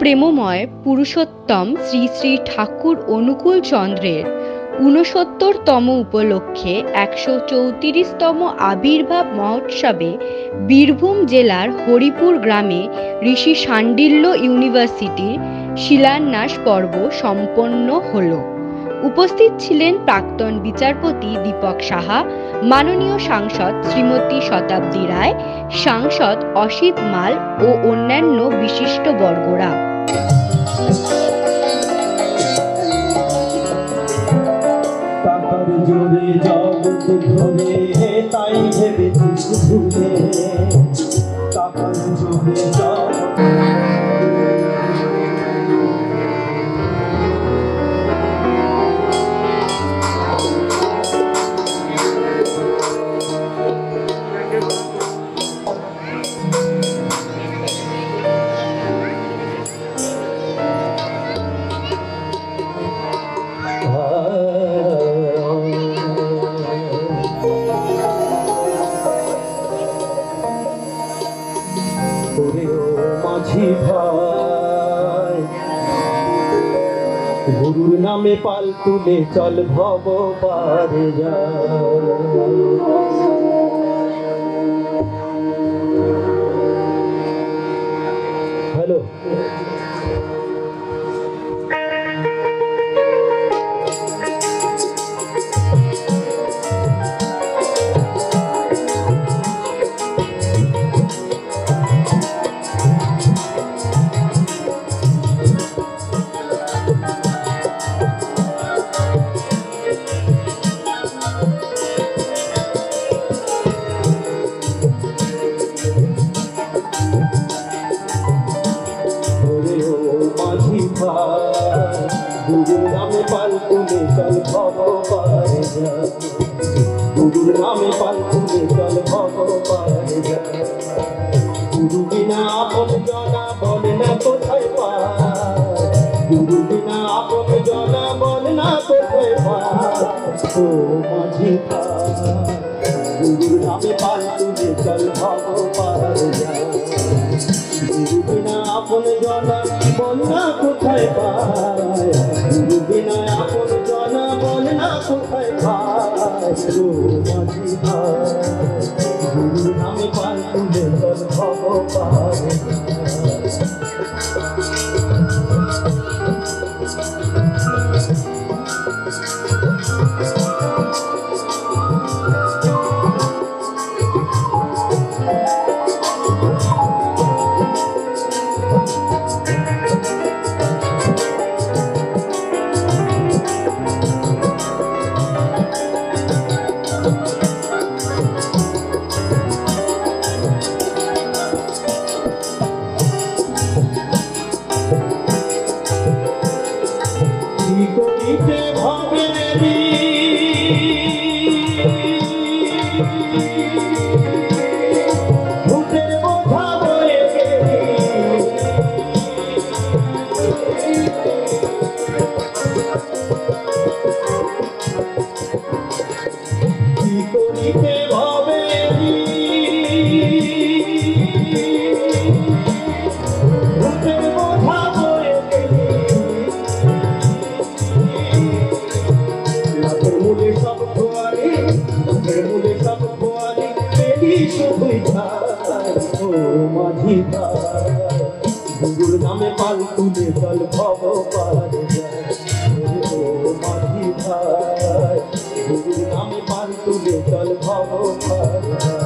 প্রেমময় পুরুষোত্তম শ্রী শ্রী ঠাকুর অনুকূল চন্দ্রের ৬৯তম উপলক্ষে ১৩৪তম আবির্ভাব মহোৎসবে বীরভূম জেলার হরিপুর গ্রামে ঋষি শাণ্ডিল্য ইউনিভার্সিটির শিলান্যাস পর্ব সম্পন্ন হল। উপস্থিত ছিলেন প্রাক্তন বিচারপতি দীপক সাহা, মাননীয় সাংসদ শ্রীমতী শতাব্দী রায়, সাংসদ অসিত মাল ও অন্যান্য বিশিষ্টবর্গরা। गुरु नामे पाल तुले चल भव पार जा। हेलो गुरु नामे पाल तुले चल भव पार जा। गुरु नामे पाल तुले चल भव पार जा। गुरु बिना आपन जना बल ना कोথায় पार। गुरु बिना आपन जना बल ना कोথায় पार। ओ माझी गुरु नामे पाल तुले चल भव पार जा। गुरु बिना आपन जना बल ना कोথায় पाय। गुरु बिना आपन जना बल ना कोথায় पाय। ओ माझी गुरु नामे पाल तुले चल भव पार गुरु नामे पाल तुले चल भव पार जा। ओ माझी भाई गुरु नामे पाल तुले चल भव पार जा।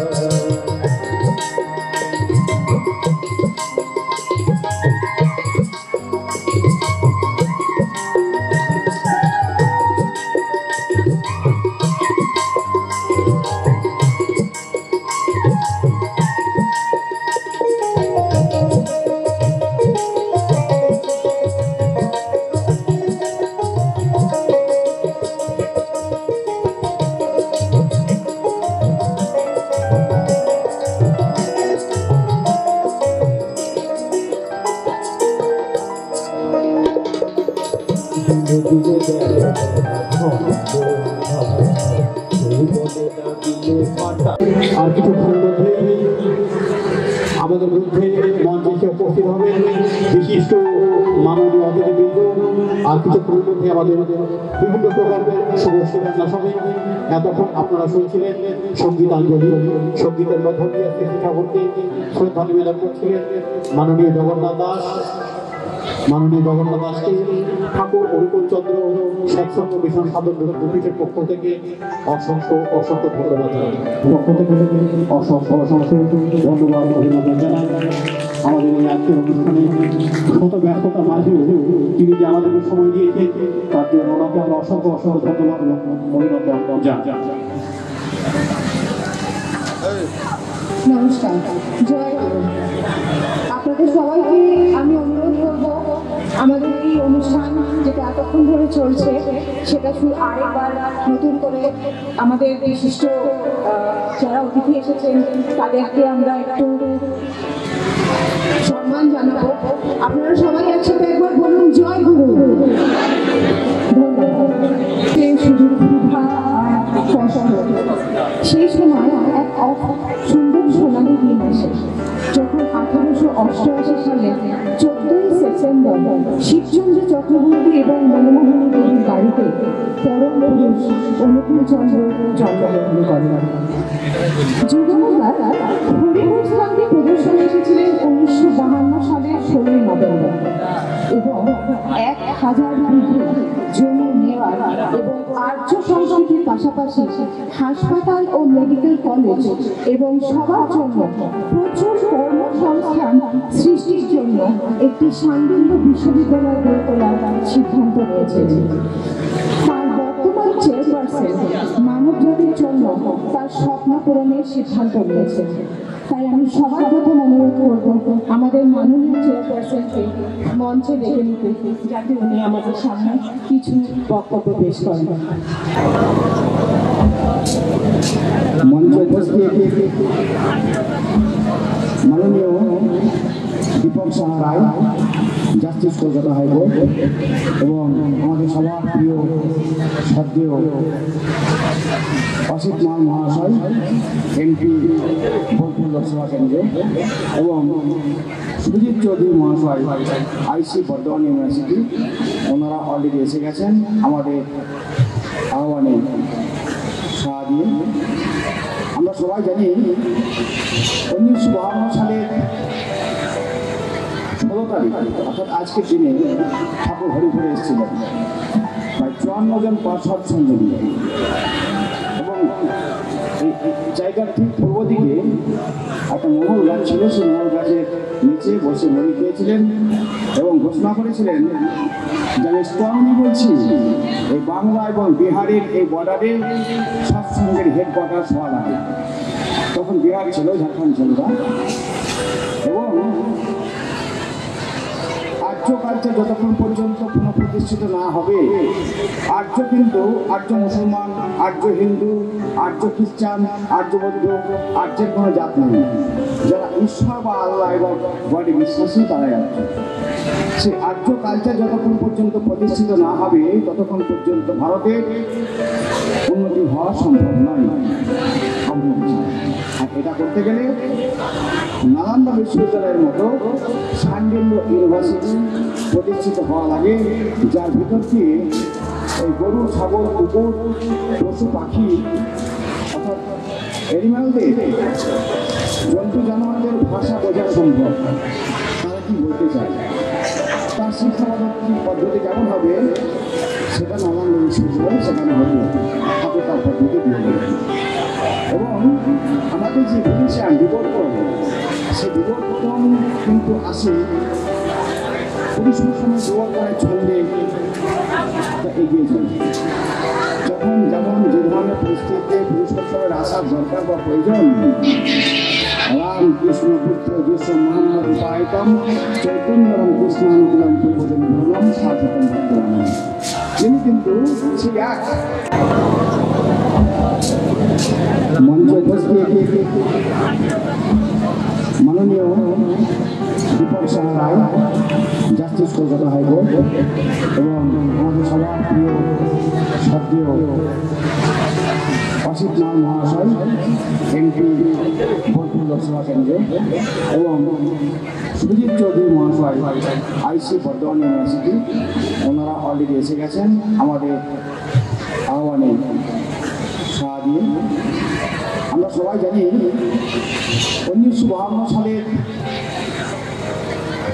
আমাদের মধ্যে মঞ্চে উপস্থিত হবে বিশিষ্ট মাননীয় অতিথিবৃন্দ। আর কিছুক্ষণের মধ্যে আমাদের বিভিন্ন প্রকল্পের শুভসূচনা হবে। এতক্ষণ আপনারা শুনছিলেন সঙ্গীতাঞ্জলি। সঙ্গীতের মধ্য দিয়ে শ্রী ঠাকুরকে শ্রদ্ধা নিবেদন করছিলেন মাননীয় জগন্নাথ দাস। মাননীয় জগন্নাথ দাসকে ঠাকুর অনুকূল চন্দ্র সৎসঙ্গ মিশন সাধন কমিটির পক্ষ থেকে অসংখ্য ধন্যবাদ পক্ষ থেকে অসংখ্য ধন্যবাদ অভিনন্দন জানাই। আমাদের এই আজকের অনুষ্ঠানে শত ব্যস্ততার মাঝেও তিনি যে আমাদেরকে সময় দিয়েছেন তার জন্য ওনাকে আমরা অসংখ্য ধন্যবাদ অভিনন্দন জানাই। নমস্কার, জয় গুরু। আপনাদের সবাইকে আমি অনুরোধ করব আমাদের এই অনুষ্ঠান যেটা এতক্ষণ ধরে চলছে সেটা শুধু আরেকবার নতুন করে আমাদের বিশিষ্ট যারা অতিথি এসেছেন তাদেরকে আমরা একটু সম্মান জানাবো। আপনারা সবাই একসাথে একবার বলুন জয় গুরু। সেই সময় এক সুন্দর সোনালী দিন আসে যখন 1888 সালে 14 সেপ্টেম্বর শিবচন্দ্র চক্রবর্তী এবং মনমোহনী দেবীর বাড়িতে পরম পুরুষ অনুকূল চন্দ্র জন্মগ্রহণ করেন। যুগমতার হরিপুর স্থানকে প্রদর্শনে এসেছিলেন 1952 সালের 16 নভেম্বর এবং 1000 জমি নেওয়ার এবং আর্য সংস্কৃতির পাশাপাশি হাসপাতাল ও মেডিকেল কলেজ এবং সবার জন্য প্রচুর কর্মসংস্থান সৃষ্টির জন্য একটি সান্ডিল্য বিশ্ববিদ্যালয় গড়ে তোলার সিদ্ধান্ত নিয়েছে। তার বর্তমান চেয়ারপারসন মানব জাতির জন্য তার স্বপ্ন পূরণের সিদ্ধান্ত নিয়েছে। তাই আমি সবার প্রথম অনুরোধ করব আমাদের মাননীয় চেয়ারপারসনকে মঞ্চে ডেকে নিতে যাতে উনি আমাদের সামনে কিছু বক্তব্য পেশ করেন। মঞ্চে উপস্থিত মাননীয় দীপক সাহা রায়, জাস্টিস কলকাতা হাইকোর্ট, এবং আমাদের সবার প্রিয় শ্রদ্ধেয় অসিত মান মহাশয়, এমপি বোলপুর লোকসভা কেন্দ্র, এবং সুজিত চৌধুরী মহাশয়, আইসি বর্ধমান ইউনিভার্সিটি। ওনারা অলরেডি এসে গেছেন আমাদের আহ্বানে সাড়া দিয়ে। আমরা সবাই জানি 1952 সালের 16 তারিখ অর্থাৎ আজকের দিনে ঠাকুর হরিপুরে এসেছিলেন প্রায় 54 জন পার্ষদ সঙ্গে নিয়ে, এবং এই জায়গার ঠিক পূর্ব দিকে একটা মহল গাছ ছিল। সেই মহল গাছের নিচে বসে মুড়ি খেয়েছিলেন এবং ঘোষণা করেছিলেন যে আমি স্ট্রংলি বলছি এই বাংলা এবং বিহারের এই বর্ডারে সৎসঙ্গের হেডকোয়ার্টার হওয়া লাগে। তখন বিহার ছিল, ঝাড়খণ্ড ছিল না। এবং আর্য কালচার যতক্ষণ পর্যন্ত পুনঃপ্রতিষ্ঠিত না হবে, আর্য কিন্তু আর্য মুসলমান, আর্য হিন্দু, আর্য খ্রিস্টান, আর্য বৌদ্ধ, আর্যের কোনো জাত নেই। যারা ঈশ্বর বা আল্লাহ এবং গডে বিশ্বাসী তারাই আর্য। সেই আর্য কালচার যতক্ষণ পর্যন্ত প্রতিষ্ঠিত না হবে ততক্ষণ পর্যন্ত ভারতের উন্নতি হওয়া সম্ভব নয়। আর এটা করতে গেলে নালন্দা বিশ্ববিদ্যালয়ের মতো সান্ডিল্য ইউনিভার্সিটি প্রতিষ্ঠিত হওয়া লাগে, যার ভিতর দিয়ে এই গরু, ছাগল, কুকুর, পশু পাখি অর্থাৎ অ্যানিম্যালদের, জন্তু জানোয়ারদের ভাষা বোঝা সম্ভব। তারা কি বলতে চায়, তার শিক্ষা পদ্ধতি কেমন হবে সেটা নালন্দা বিশ্ববিদ্যালয় সেখানে হবে, তাকে তার পদ্ধতি দিয়ে দেবে। এবং আমাদের যে রিলিজিয়ান বিবর্তন, সে বিবর্তন কিন্তু আসে পুরুষ সময় বিবর্তনের ছন্দে এগিয়ে চলে। যখন যেমন যে ধরনের পরিস্থিতিতে পুরুষোত্তমের আসার দরকার বা প্রয়োজন, রাম কৃষ্ণ পুত্র যিশু মোহাম্মদ পায়তম চৈতন্য এবং কৃষ্ণানুকূলম পূর্বজন বললাম সাধকম বর্তমান, তিনি কিন্তু সেই এক। মঞ্চে উপস্থিত মাননীয় দীপক সাহা রায়, জাস্টিস কলকাতা হাইকোর্ট, এবং আমাদের সবার প্রিয় শ্রদ্ধেয় অসিত নাথ মহাশয় এমপি বোলপুর লোকসভা কেন্দ্র এবং সুজিত চৌধুরী মহাশয় আইসি বর্ধমান ইউনিভার্সিটি, ওনারা অলরেডি এসে গেছেন আমাদের আহ্বানে সাড়া দিয়ে। আমরা সবাই জানি 1952 সালের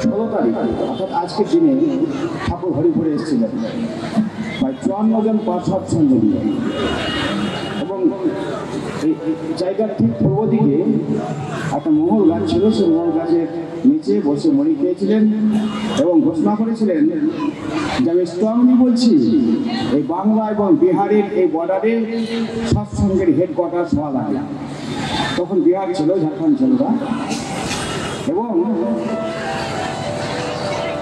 16 তারিখ অর্থাৎ আজকের দিনে ঠাকুর হরিপুরে এসেছিলেন প্রায় 54 জন পার্ষদ সঙ্গে নিয়ে, এবং এই জায়গার ঠিক পূর্ব দিকে একটা মহল গাছ ছিল। সেই মহল গাছের নিচে বসে মরি খেয়েছিলেন এবং ঘোষণা করেছিলেন যে আমি স্ট্রংলি বলছি এই বাংলা এবং বিহারের এই বর্ডারে সৎসঙ্গের হেডকোয়ার্টার হওয়া লাগে। তখন বিহার ছিল, ঝাড়খণ্ড ছিল না। এবং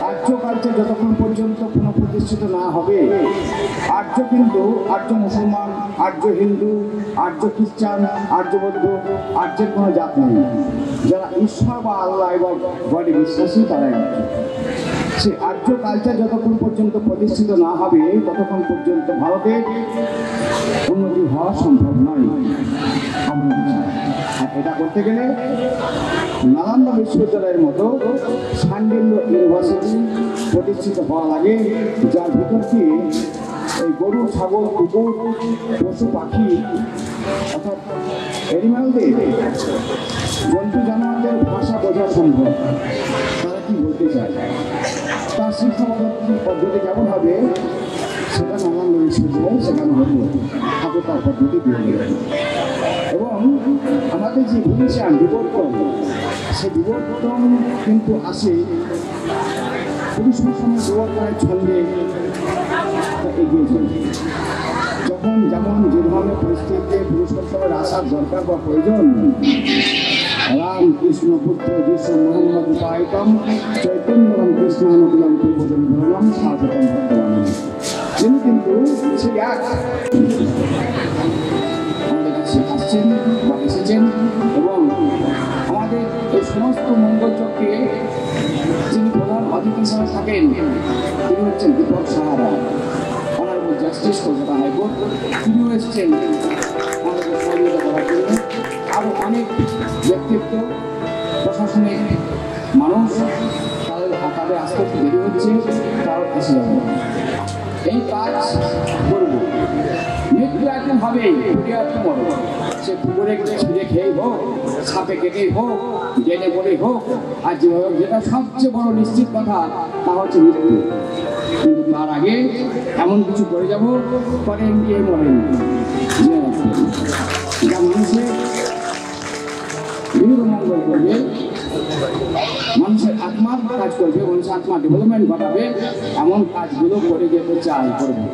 আর্য কালচার যতক্ষণ পর্যন্ত কোনো প্রতিষ্ঠিত না হবে, আর্য কিন্তু আর্য মুসলমান, আর্য হিন্দু, আর্য খ্রিস্টান, আর্য বৌদ্ধ, আর্যের কোনো জাত নেই। যারা ঈশ্বর বা আল্লাহ এবং গডে বিশ্বাসী তারাই আর্য। সে আর্য কালচার যতক্ষণ পর্যন্ত প্রতিষ্ঠিত না হবে ততক্ষণ পর্যন্ত ভারতের উন্নতি হওয়া সম্ভব নয়। আর এটা করতে গেলে নালন্দা বিশ্ববিদ্যালয়ের মতো সান্ডিল্য ইউনিভার্সিটি প্রতিষ্ঠিত হওয়া লাগে, যার ভিতর দিয়ে এই গরু, ছাগল, কুকুর, পশু পাখি অর্থাৎ অ্যানিম্যালদের, জন্তু জানোয়ারদের ভাষা বোঝা সম্ভব। তারা কি বলতে চায়, তার শিক্ষা পদ্ধতি কেমন হবে সেটা নালন্দা বিশ্ববিদ্যালয়ে শেখানো হতো। ঠাকুর তার পদ্ধতি দিয়ে দেবেন। এবং আমাদের যে ভূমিশান বিবর্তন, সেই বিবর্তন কিন্তু আসে পুরুষ সময় বিবর্তনের ছন্দে এগিয়ে চলে। যখন যেমন যে ধরনের পরিস্থিতিতে পুরুষোত্তমের আসার দরকার বা প্রয়োজন, রাম কৃষ্ণ পুত্র যিশু মোহাম্মদ উপায়তম চৈতন্যম কৃষ্ণানুকুলম পূর্বজন্ম সাধকম ভগবান, তিনি কিন্তু সেই এক আমাদের কাছে আসছেন বা এসেছেন। এবং আমাদের এই সমস্ত মঙ্গলচক্রে যিনি প্রধান অতিথি হিসাবে থাকেন তিনি হচ্ছেন Deepak Sahara, honourable justice Kolkata high court. তিনিও এসেছেন আমাদের সহযোগিতা করার জন্য। আরও অনেক ব্যক্তিত্ব, প্রশাসনিক মানুষ, তাদের আসতে দেরি হচ্ছে, তারাও এসে যাবে। এই কাজ করব, মৃত্যু একদিন হবে, ফুটে আসতে বড়, সে পুকুরে ছিঁড়ে খেয়েই হোক, সাপে কেটেই হোক, জেনে পড়েই হোক, আর যেটা সবচেয়ে বড় নিশ্চিত কথা তা হচ্ছে মৃত্যু। কিন্তু তার আগে এমন কিছু করে যাব, করেন দিয়ে মরেন, যা মানুষের বিভিন্ন মঙ্গল করবে, মানুষের আত্মার কাজ করবে, মানুষের আত্মা ডেভেলপমেন্ট ঘটাবে, এমন কাজগুলো করে যেতে চাই, করবো।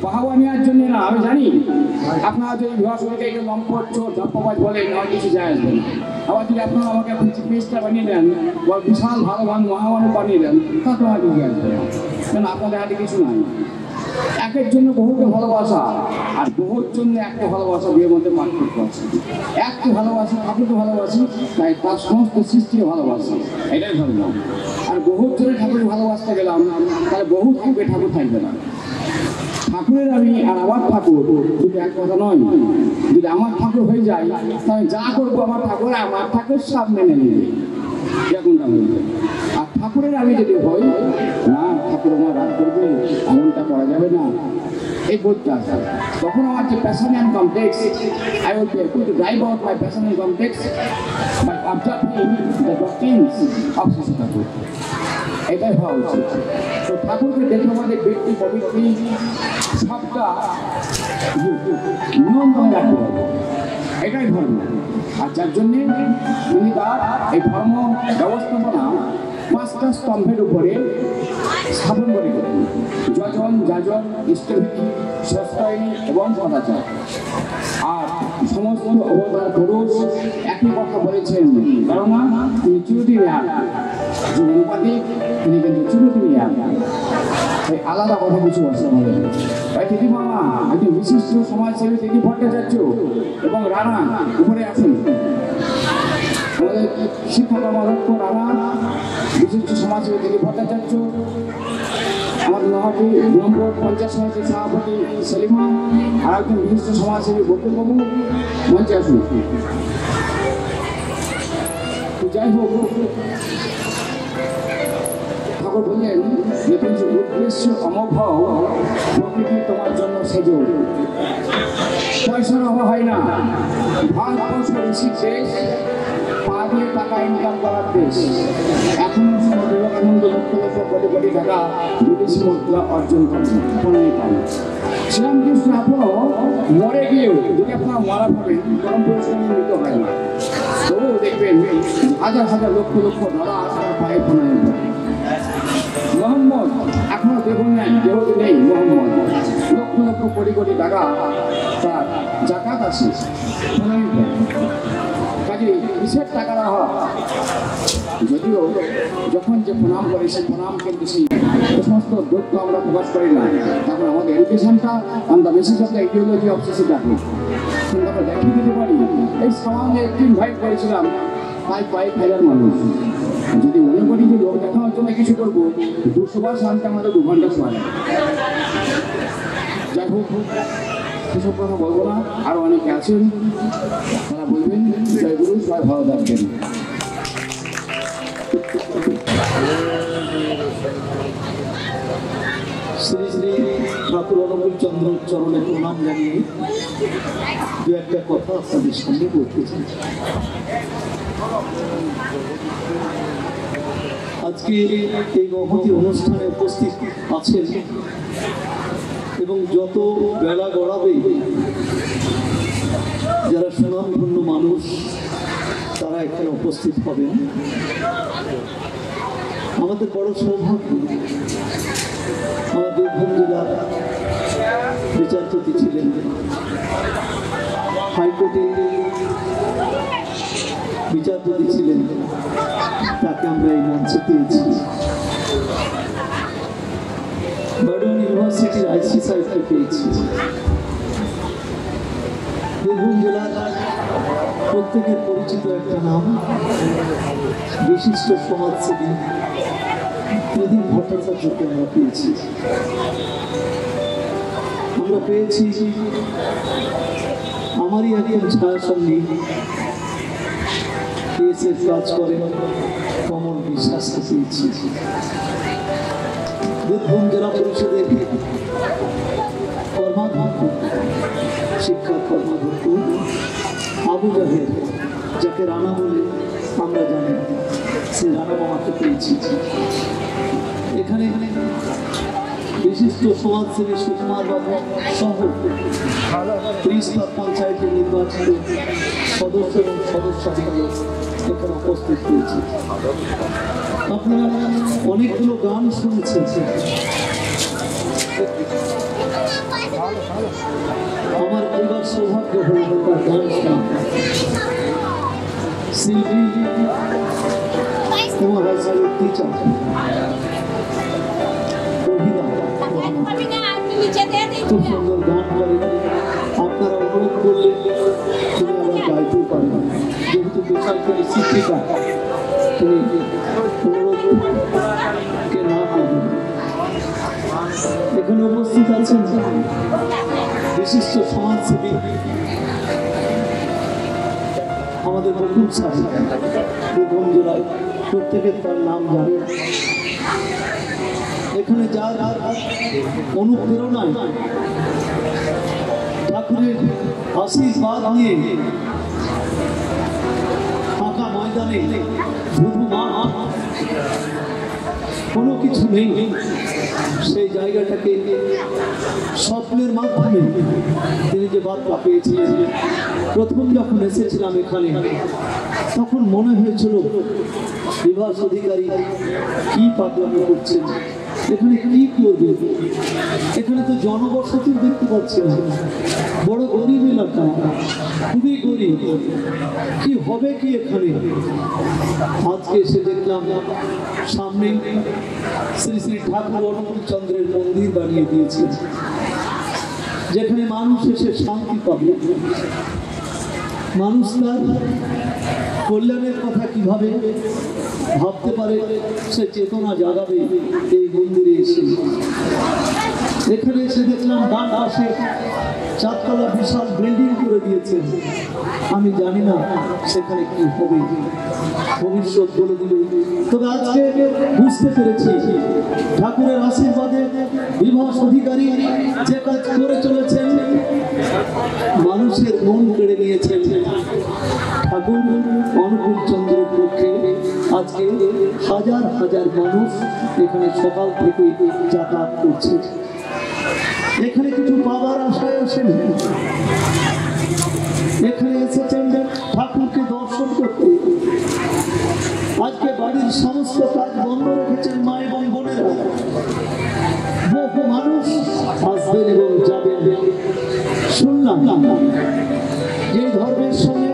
বাহাবা নেওয়ার জন্য না, আমি জানি আপনারা যদি বিবাহ সমিতি একটু লম্পট চোর ধপ্পবাজ বলেন আমার কিছু যায় আসবে না। আবার যদি আপনারা আমাকে এখন চিফ মিনিস্টার বানিয়ে দেন বা বিশাল ভালো মহামানব বানিয়ে দেন, তা তো আমার কিছু আসবে না, কেন আপনাদের হাতে কিছু নাই। একের জন্য বহুকে ভালোবাসা আর বহুর জন্য একটা ভালোবাসা, বিয়ের মধ্যে পার্থক্য আছে। এককে ভালোবাসি, ঠাকুরকে ভালোবাসি, তাই তার সমস্ত সৃষ্টিকে ভালোবাসি, এটাই ধর্ম। আর বহুর জন্য ঠাকুরকে ভালোবাসতে গেলাম, তাহলে বহু থাকবে, ঠাকুর থাকবে না। ঠাকুরের আমি আর আমার ঠাকুর যদি এক কথা নয়। যদি আমার ঠাকুর হয়ে যায় তাহলে যা করবো আমার ঠাকুর সব মেনে নেবে, এরকমটা হয়ে যায়। আর ঠাকুরের আমি যদি হই না, ঠাকুর আমার রাগ করবে, এমনটা করা যাবে না, এই বোধটা আছে। তখন আমার যে passion and complex, I will be able to drive out my passion and complex by observing the doctrines of Shri Thakur. এটাই হওয়া উচিত। তো ঠাকুরকে দেখে আমাদের ব্যক্তি প্রবৃত্তি সবটা নিয়ন্ত্রণে রাখতে হবে, এটাই ধর্ম। আর যার জন্যে তিনি তার এই ধর্ম ব্যবস্থাপনা 5টা স্তম্ভের উপরে স্থাপন করে গেলেন: যজন, যাজন, ইষ্টভীতি, সস্তায়নী এবং সদাচার। আর সমস্ত অবতার পুরুষ একই কথা বলেছেন, কেননা তিনি চিরদিন এক, যে অনুপাতিক তিনি কিন্তু চিরদিনই এক, তাই আলাদা কথা কিছু আছে আমাদের। তাই দিদি মামা একজন বিশিষ্ট সমাজসেবী দিদি ভট্টাচার্য এবং রানা উপরে আছেন, আমাদের শিক্ষা কর্মরত রানা, বিশিষ্ট সমাজসেবী দিদি ভট্টাচার্য আমাদের নহাটি নম্বর 50 সমিতির সভাপতি সেলিমা আর একজন বিশিষ্ট সমাজসেবী বকুলবাবু মঞ্চে আসুন। যাই হোক, ঠাকুর বললেন যে উদ্দেশ্য অমোঘ প্রকৃতি তোমার জন্য সেজ, পয়সার অভাব হয় না। ভারতবর্ষ ঋষির দেশ, পা দিয়ে টাকা ইনকাম করার দেশ। এখনো বিবেকানন্দ লক্ষ লক্ষ কোটি কোটি টাকা বিদেশি মুদ্রা অর্জন করেন, শ্রীরামকৃষ্ণ এখনো মরে গিয়েও যদি আপনারা মারা পাবেন পরম পুরস্কার মৃত হয় না, তবুও দেখবেন হাজার হাজার লক্ষ লক্ষ ডলার তার পায়ে প্রণয়ন করে। মোহাম্মদ এখনো দেখুন না, যেহেতু নেই মোহাম্মদ, লক্ষ লক্ষ কোটি কোটি টাকা তার জাকাত আছে, কাজে কিসের টাকা রাখা। যদিও যখন যে প্রণাম করে সে প্রণাম কিন্তু সেই সমস্ত দুঃখ আমরা প্রকাশ করি না। তখন আমাদের এডুকেশনটা আমরা বিশেষত আইডিওলজি অফ সোসাইটি কিন্তু আমরা দেখিয়ে দিতে পারি। এই সমাজে একটি ইনভাইট করেছিলাম প্রায় 5,000 মানুষ। যদি মনে করি যে লোক দেখানোর জন্য কিছু করবো, 200 বার শান্তি আমাদের 2 ঘন্টা সময় লাগে। যাই হোক, সেসব কথা বলবো না, আরও অনেকে আছেন তারা বলবেন। জয় গুরু, সবাই ভালো থাকবেন। শ্রী শ্রী ঠাকুর অনুকূল চন্দ্র চরণে প্রণাম জানিয়ে দু একটা কথা আপনাদের সামনে বলতে চাই। আজকে এই মহতী অনুষ্ঠানে উপস্থিত আছেন এবং যত বেলা গড়াবে যারা সুনামধন্য মানুষ তারা এখানে উপস্থিত হবেন। আমাদের বড় সৌভাগ্য, আমাদের বীরভূম জেলার বিচারপতি ছিলেন, হাইকোর্টে বিচারপতি ছিলেন, তাকে আমরা এই মঞ্চে পেয়েছি। বার্ডন ইউনিভার্সিটির আইসি সাহেবকে পেয়েছি। বীরভূম জেলার প্রত্যেকের পরিচিত একটা নাম, বিশিষ্ট সমাজসেবী প্রদীপ ভট্টাচার্যকে আমরা পেয়েছি। আমরা পেয়েছি আমারই একজন ছায়াসঙ্গী পিএসএফ কাজ করেন কমল বিশ্বাসকে পেয়েছি। বীরভূম জেলা পরিষদের কর্মাধ্যক্ষ, শিক্ষা কর্মাধ্যক্ষ আবু জাহের, যাকে রানা বলে আমরা জানি, সেই রানা মামাকে পেয়েছি। এখানে বিশিষ্ট সমাজসেবী সুকুমার বাবু সহ 30 পঞ্চায়েতের নির্বাচিত সদস্য এবং সদস্যবৃন্দ এখানে উপস্থিত হয়েছে। আপনারা অনেকগুলো গান শুনেছেন। আমার এবার সৌভাগ্য হল তার গান শোনা। শিল্পী তোমার হাইস্কুলের টিচার খুব সুন্দর গান করেন। আপনারা অনুরোধ করলে তিনি আবার গাইতেও পারেন, যেহেতু বেসরকারি শিক্ষিকা, তিনি অনুরোধকে না করবেন। এখানে উপস্থিত আছেন বিশিষ্ট সমাজসেবী আমাদের বকুল সাহেব, বীরভূম জেলায় প্রত্যেকের তার নাম জানেন। এখানে যার অনুপ্রেরণায় ঠাকুরের আশীর্বাদ নিয়ে ফাঁকা ময়দানে শুধু মাঠ, কোনো কিছু নেই, সেই জায়গাটাকে স্বপ্নের মাধ্যমে তিনি যে বার্তা পেয়েছিলেন। প্রথম যখন এসেছিলাম এখানে তখন মনে হয়েছিল বিভাস অধিকারী কি পাগলামি করছেন, এখানে কি করবে, এখানে তো জনবসতি দেখতে পাচ্ছি না, বড় গরিব এলাকা, খুবই গরিব, কি হবে কি এখানে। আজকে এসে দেখলাম সামনে শ্রী শ্রী ঠাকুর অনুকূল চন্দ্রের মন্দির বানিয়ে দিয়েছে, যেখানে মানুষ এসে শান্তি পাবে, মানুষ তার কল্যাণের কথা কিভাবে ভাবতে পারে সে চেতনা জাগাবে এই মন্দিরে এসে। এখানে এসে দেখলাম ডান পাশে 4 তলা বিশাল বিল্ডিং করে দিয়েছেন। আমি জানি না সেখানে কি হবে, ভবিষ্যৎ বলে দিবে। তবে আজকে বুঝতে পেরেছি ঠাকুরের আশীর্বাদে বিভাস অধিকারী যে কাজ করে চলেছেন, মানুষের মন কেড়ে নিয়েছেন। ঠাকুর অনুকূল চন্দ্রের পক্ষে আজকে হাজার হাজার মানুষ এখানে সকাল থেকে যাতায়াত করছে। এখানে কিছু পাবার আশায় আসেন, এখানে এসেছেন ঠাকুরকে দর্শন করতে। আজকে বাড়ির সমস্ত কাজ বন্ধ রেখেছেন মা এবং বোনেরা। বহু মানুষ আসবেন এবং যাবেন। শুনলাম যে ধর্মের সঙ্গে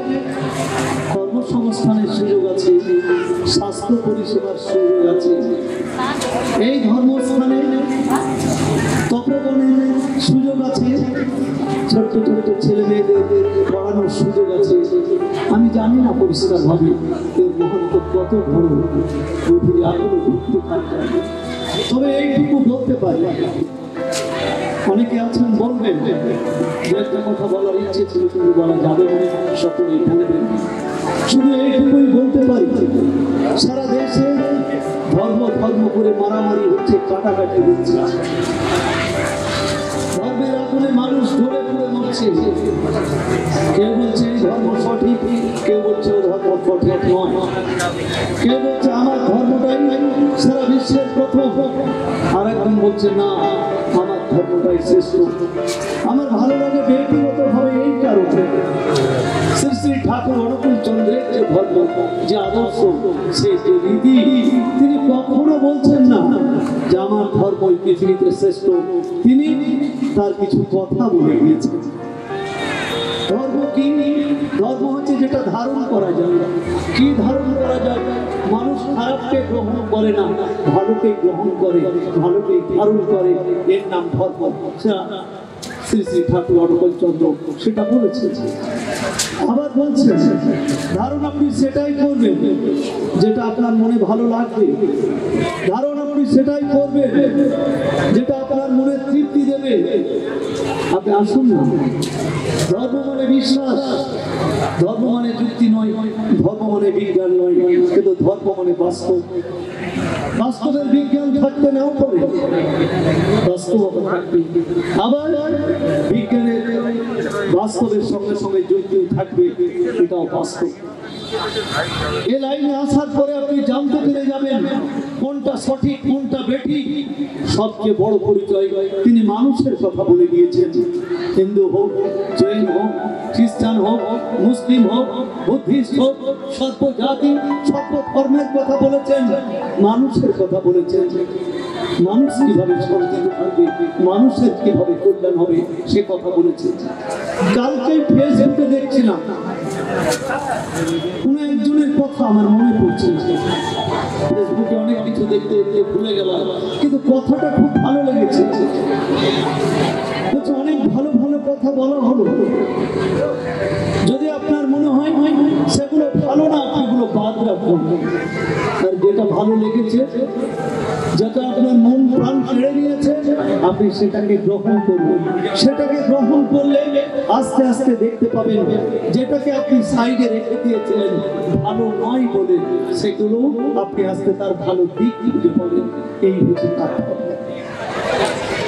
কর্মসংস্থানের সুযোগ আছে, স্বাস্থ্য পরিষেবার সুযোগ আছে। এই ধর্মস্থানে তপবনের সুযোগ আছে, ছোট্ট ছোট্ট ছেলে মেয়েদের পড়ানোর সুযোগ আছে। আমি জানি না পরিষ্কারভাবে এর মহত্ব কত বড়, গভীরে এখনো ঢুকতে পারি। তবে এইটুকু বলতে পারি, অনেকে আছেন বলবেন যে একটা কথা বলার ইচ্ছে ছিল কিন্তু বলা যাবে না, সকলেই বলবেন। শুধু এইটুকুই বলতে পারি, সারা দেশে ধর্ম ধর্ম করে মারামারি হচ্ছে, কাটাকাটি হচ্ছে, ধর্মের আগুনে মানুষ জ্বলে পুড়ে মরছে। কেউ বলছে এই ধর্ম সঠিক, কেউ বলছে ও ধর্ম সঠিক নয়, কেউ বলছে আমার ধর্মটাই সারা বিশ্বের প্রথম, আর একজন বলছে না আমার ধর্মটাই শ্রেষ্ঠ। আমার ভালো লাগে ব্যক্তিগতভাবে এই কারণে, শ্রী শ্রী ঠাকুর অনুকূল চন্দ্রের যে ধর্ম, যে আদর্শ, সে যে রীতি, তিনি কখনো বলছেন না যে আমার ধর্ম এই পৃথিবীতে শ্রেষ্ঠ। তিনি তার কিছু কথা বলে দিয়েছেন। ধর্ম কি? ধর্ম হচ্ছে যেটা ধারণ করা যায়। কি ধারণ করা যায়? মানুষ খারাপকে গ্রহণ করে না, ভালোকে গ্রহণ করে, ভালোকে ধারণ করে, এর নাম ধর্ম। শ্রী শ্রী ঠাকুর অনুকূল চন্দ্র সেটা বলেছেন। আবার বলছেন ধারণ আপনি সেটাই করবেন যেটা আপনার মনে ভালো লাগবে, ধারণ আপনি সেটাই করবেন যেটা আপনার মনে তৃপ্তি দেবে। আপনি আসুন না, ধর্ম মানে বিশ্বাস, ধর্ম মানে যুক্তি নয়, ধর্ম মানে বিজ্ঞান নয়, কিন্তু ধর্ম মানে বাস্তব। বাস্তবের বিজ্ঞান থাকতে নাও পারে, বাস্তবতা থাকবে। আবার বিজ্ঞানের বাস্তবের সঙ্গে সঙ্গে যুক্তি থাকবে, এটাও বাস্তব। এ লাইনে আসার পরে আপনি জানতে পেরে যাবেন কোনটা সঠিক কোনটা বেঠিক। সবচেয়ে বড় পরিচয় তিনি মানুষের কথা বলে দিয়েছেন। হিন্দু হোক, জৈন হোক, খ্রিস্টান হোক, মুসলিম হোক, বুদ্ধিস্ট হোক, সর্বজাতি সর্ব ধর্মের কথা বলেছেন, মানুষের কথা বলেছেন। মানুষ কিভাবে শান্তিতে থাকবে, মানুষের কিভাবে কল্যাণ হবে, সে কথা বলেছেন। কালকে ফেসবুকে দেখছিলাম কোন একজনের কথা আমার মনে পড়ছে, ফেসবুকে অনেক কিছু দেখতে দেখতে ভুলে গেলাম, কিন্তু কথাটা খুব ভালো লেগেছে। অনেক ভালো ভালো কথা বলা হলো, যদি আপনার মনে হয় সেগুলো ভালো না, সেগুলো বাদ রাখুন। আর যেটা ভালো লেগেছে, যেটা আপনার মন প্রাণ কেড়ে নিয়েছে, আপনি সেটাকে গ্রহণ করুন। সেটাকে গ্রহণ করলে আস্তে আস্তে দেখতে পাবেন যেটাকে আপনি সাইডে রেখে দিয়েছিলেন ভালো নয় বলে, সেগুলো আপনি আস্তে তার ভালো দিক খুঁজে পাবেন। এই হচ্ছে তার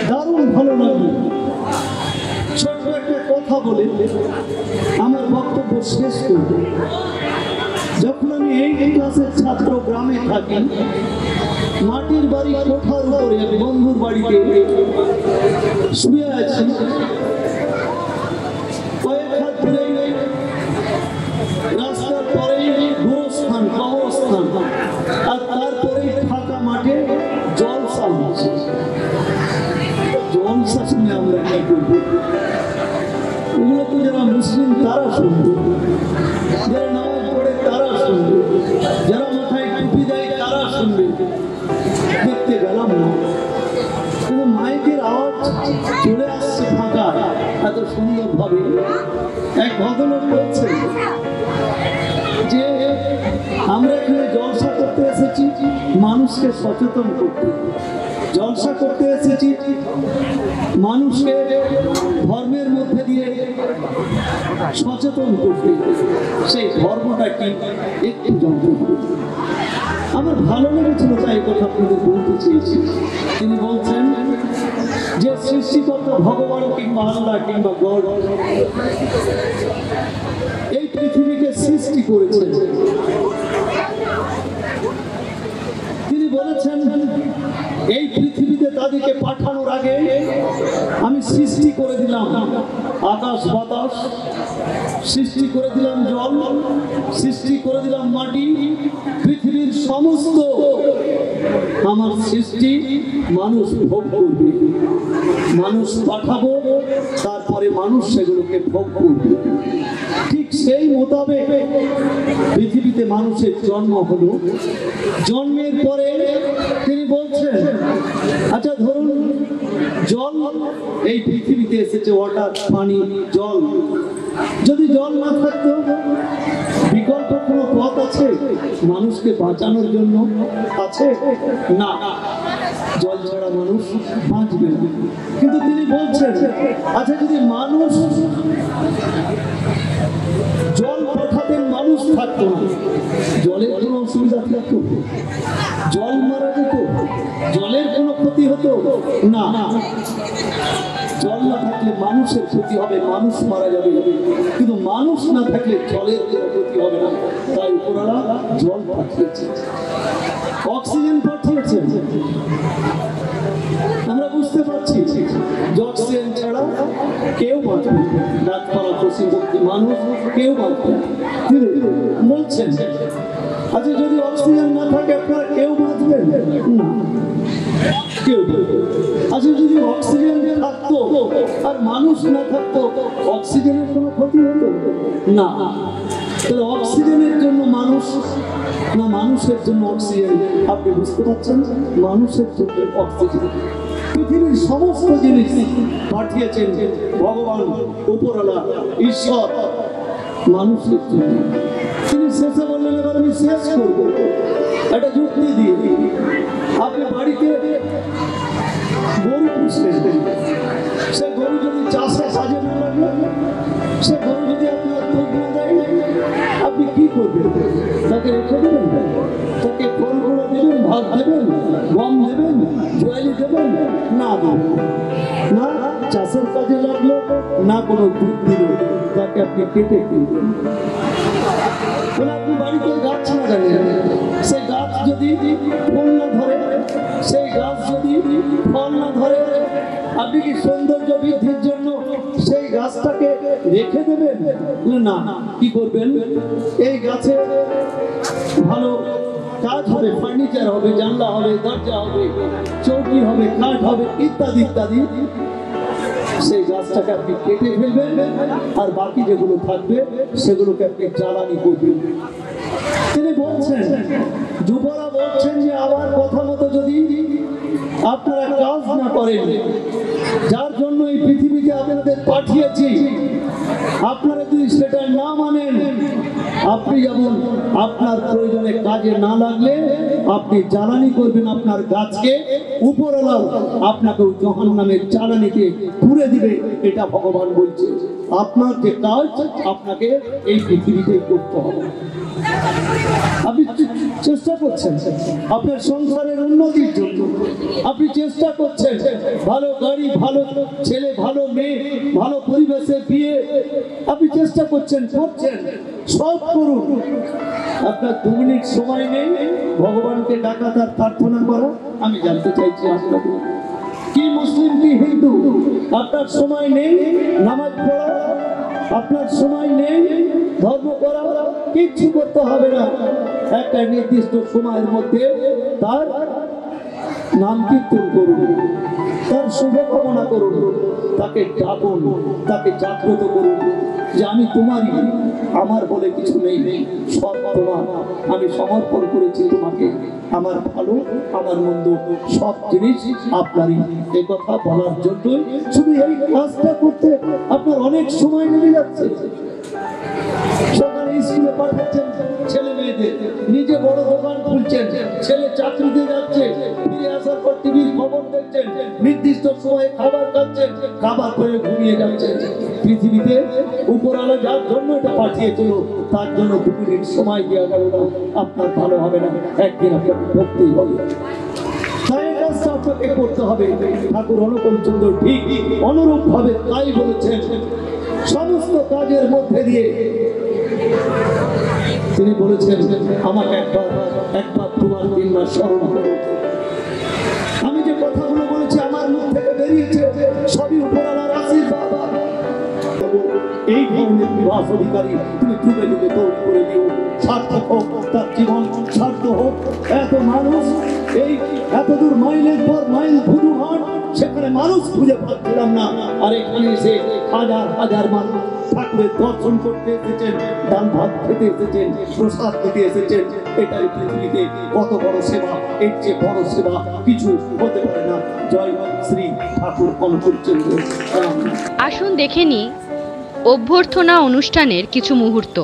দারুণ ভালো লাগলো। ছোট্ট একটা কথা বলে আমার বক্তব্য শেষ করব। যখন আমি 8 ক্লাসের ছাত্র গ্রামে থাকি, মাটির বাড়ি কোঠার উপরে এক বন্ধুর বাড়িতে শুয়ে আছি, কয়েক হাত ধরে রাস্তার পরেই গোরস্থান, কবরস্থান, আর তারপরেই ফাঁকা মাঠে জলসা হচ্ছে। জলসা শুনে আমরা কি করবো? এগুলো তো যারা মুসলিম তারা শুনবে, যারা নামাজ পড়ে তারা শুনবে, যারা মাথায় টুপি দেয় তারা শুনবে। দেখতে গেলাম না, কিন্তু মাইকের আওয়াজ চলে আসছে ফাঁকা, এত সুন্দর ভাবে। এক ভদ্রলোক বলছে যে আমরা এখানে জলসা করতে এসেছি মানুষকে সচেতন করতে, জলসা করতে এসেছি মানুষকে ধর্মের মধ্যে দিয়ে সচেতন করতে, সেই ধর্মটা কি একটু জানতে হবে। আমার ভালো লেগেছিল, তাই কথা আপনাদের বলতে চেয়েছি। তিনি বলছেন যে সৃষ্টিকর্তা ভগবান কিংবা আল্লাহ কিংবা গড এই পৃথিবীকে সৃষ্টি করেছেন। তিনি বলেছেন এই পৃথিবীতে তাদেরকে পাঠানোর আগে আমি সৃষ্টি করে দিলাম আকাশ বাতাস, সৃষ্টি করে দিলাম জল, সৃষ্টি করে দিলাম মাটি, পৃথিবীর সমস্ত আমার সৃষ্টি মানুষ ভোগ করবে। মানুষ পাঠাবো, তারপরে মানুষ সেগুলোকে ভোগ করবে। ঠিক সেই মোতাবেক পৃথিবীতে মানুষের জন্ম হলো। জন্মের পরে তিনি বলছেন, আচ্ছা ধরুন জল এই পৃথিবীতে এসেছে, ওয়াটার, পানি, জল। যদি জল না থাকতো বিকল্প কোনো পথ আছে মানুষকে বাঁচানোর জন্য? আছে না, জল ছাড়া মানুষ বাঁচবে না। কিন্তু তিনি বলছেন, আচ্ছা যদি মানুষ জল পাঠাতেন, মানুষ থাকতো না, জলের কোনো অসুবিধা থাকতো? জল মারা যেত? জলের কোনো ক্ষতি হতো না? জল না থাকলে মানুষের ক্ষতি হবে, মানুষ মারা যাবে। কিন্তু মানুষ না থাকলে জলের কোনো ক্ষতি হবে না। তাই ওনারা জল পাঠিয়েছে, অক্সিজেন পাঠিয়েছে। আমরা বুঝতে পারছি যে অক্সিজেন ছাড়া কেউ বাঁচবে না, গাছপালা, পশু পক্ষী, মানুষ কেউ বাঁচবে না। তিনি বলছেন, আচ্ছা যদি অক্সিজেন না থাকে আপনারা কেউ বাঁচবেন না, কেউ। আচ্ছা যদি অক্সিজেন থাকতো আর মানুষ না থাকতো, অক্সিজেনের কোনো ক্ষতি হতো না? তাহলে অক্সিজেনের জন্য মানুষ না মানুষের জন্য অক্সিজেন? আপনি বুঝতে পারছেন, মানুষের জন্য অক্সিজেন। পৃথিবীর সমস্ত জিনিস পাঠিয়েছেন ভগবান, উপরওয়ালা, ঈশ্বর মানুষের জন্য। তিনি শেষে বললেন, এবার আমি শেষ করবো একটা যুক্তি দিয়ে। আপনি বাড়িতে গরু পুষলেন, সে গরু যদি চাষে কাজে না লাগে, সে গরু যদি আপনার দুধ না দেয়, আপনি কি করবেন? তাকে রেখে দেবেন? তাকে ফল গুঁড়ো দেবেন, ভাত দেবেন, গম দেবেন, জোয়ালি দেবেন? না দেবেন না। চাষের কাজে লাগলো না, কোনো দুধ দিল, তাকে আপনি কেটে কিনবেন। আপনি বাড়িতে গাছ লাগালেন, সেই গাছ যদি ফুল না ধরে, সেই গাছ যদি ফল না ধরে, আপনি কি সৌন্দর্য বৃদ্ধির জন্য সেই গাছটাকে রেখে দেবেন? না। কি করবেন? এই গাছে ভালো কাজ হবে, ফার্নিচার হবে, জানলা হবে, দরজা হবে, চৌকি হবে, কাঠ হবে, ইত্যাদি ইত্যাদি। সেই গাছটাকে আপনি কেটে ফেলবেন, আর বাকি যেগুলো থাকবে সেগুলোকে আপনি জ্বালানি করবেন। তিনি বলছেন, যুবরা বলছেন যে আমার কথা মতো যদি আপনারা কাজ না করেন, যার জন্য এই পৃথিবীতে আপনাদের পাঠিয়েছি, আপনারা যদি সেটা না মানেন, আপনি যেমন আপনার প্রয়োজনে কাজে না লাগলে আপনি জ্বালানি করবেন আপনার গাছকে, উপরওয়ালা আপনাকে জাহান্নামের জ্বালানিতে পুড়ে দিবে। এটা ভগবান বলছে। আপনার যে কাজ আপনাকে এই পৃথিবীতে করতে হবে। আপনি চেষ্টা করছেন আপনার সংসারের উন্নতির জন্য, আপনি চেষ্টা করছেন ভালো গাড়ি, ভালো ছেলে, ভালো মেয়ে, ভালো পরিবেশে বিয়ে, আপনি চেষ্টা করছেন, সব করুন। আপনার 2 মিনিট সময় নেই ভগবানকে ডাকা, তার প্রার্থনা করা? আমি জানতে চাইছি আপনাদের, কি মুসলিম কি হিন্দু, আপনার সময় নেই নামাজ পড়া, আপনার সময় নেই ধর্ম করা, কিচ্ছু করতে হবে না। একটা নির্দিষ্ট সময়ের মধ্যে তার নাম কীর্তন করুন, তার শুভকামনা করুন, তাকে ডাকুন, তাকে জাগ্রত করুন যে আমি তোমারই, আমার বলে কিছু নেই, সব তোমার, আমি সমর্পণ করেছি তোমাকে, আমার ভালো আমার মন্দ সব জিনিস আপনারই। এই কথা বলার জন্যই শুধু এই কাজটা করতে আপনার অনেক সময় লেগে যাচ্ছে। সকালে স্কুলে পাঠাচ্ছেন ছেলে মেয়েদের, নিজে বড় দোকান খুলছেন, ছেলে চাকরিতে যাচ্ছে, ফিরে আসার পর টিভির খবর দেখছেন, নির্দিষ্ট সময়ে খাবার খাচ্ছেন, কাবা করে ঘুমিয়ে যাচ্ছে। পৃথিবীতে উপরওয়ালা যার জন্য এটা পাঠিয়েছিল তার জন্য 2 মিনিট সময় দেওয়া গেল না, আপনার ভালো হবে না, একদিন আপনাকে ভুগতেই হবে। তাই এই কাজটা আপনাকে করতে হবে। ঠাকুর অনুকূল চন্দ্র ঠিক অনুরূপ ভাবে তাই বলেছেন। সমস্ত কাজের মধ্যে দিয়ে তিনি বলেছেন, আমাকে একবার 2 মাস স্মরণ করো। আমি যে কথাগুলো বলেছি আমার মুখ থেকে বেরিয়েছে সবই উপরওয়ালার আশীর্বাদ। এই ধরনের বিবাহ অধিকারী তুমি যুগে যুগে তৈরি করে দিও, সার্থক হোক তার জীবন, সার্থক হোক। এত মানুষ এই এতদূর মাইলের পর মাইল ধুধুহাট, সেখানে মানুষ খুঁজে পাচ্ছিলাম না, আর এখানে এসে হাজার হাজার মানুষ ঠাকুরের দর্শন করতে এসেছেন, ডাল ভাত খেতে এসেছেন, প্রসাদ খেতে এসেছেন। এটাই পৃথিবীতে কত বড় সেবা, এর চেয়ে বড় সেবা কিছু হতে পারে না। জয় শ্রী ঠাকুর অনুকূল চন্দ্র। আসুন দেখে নিই অভ্যর্থনা অনুষ্ঠানের কিছু মুহূর্ত।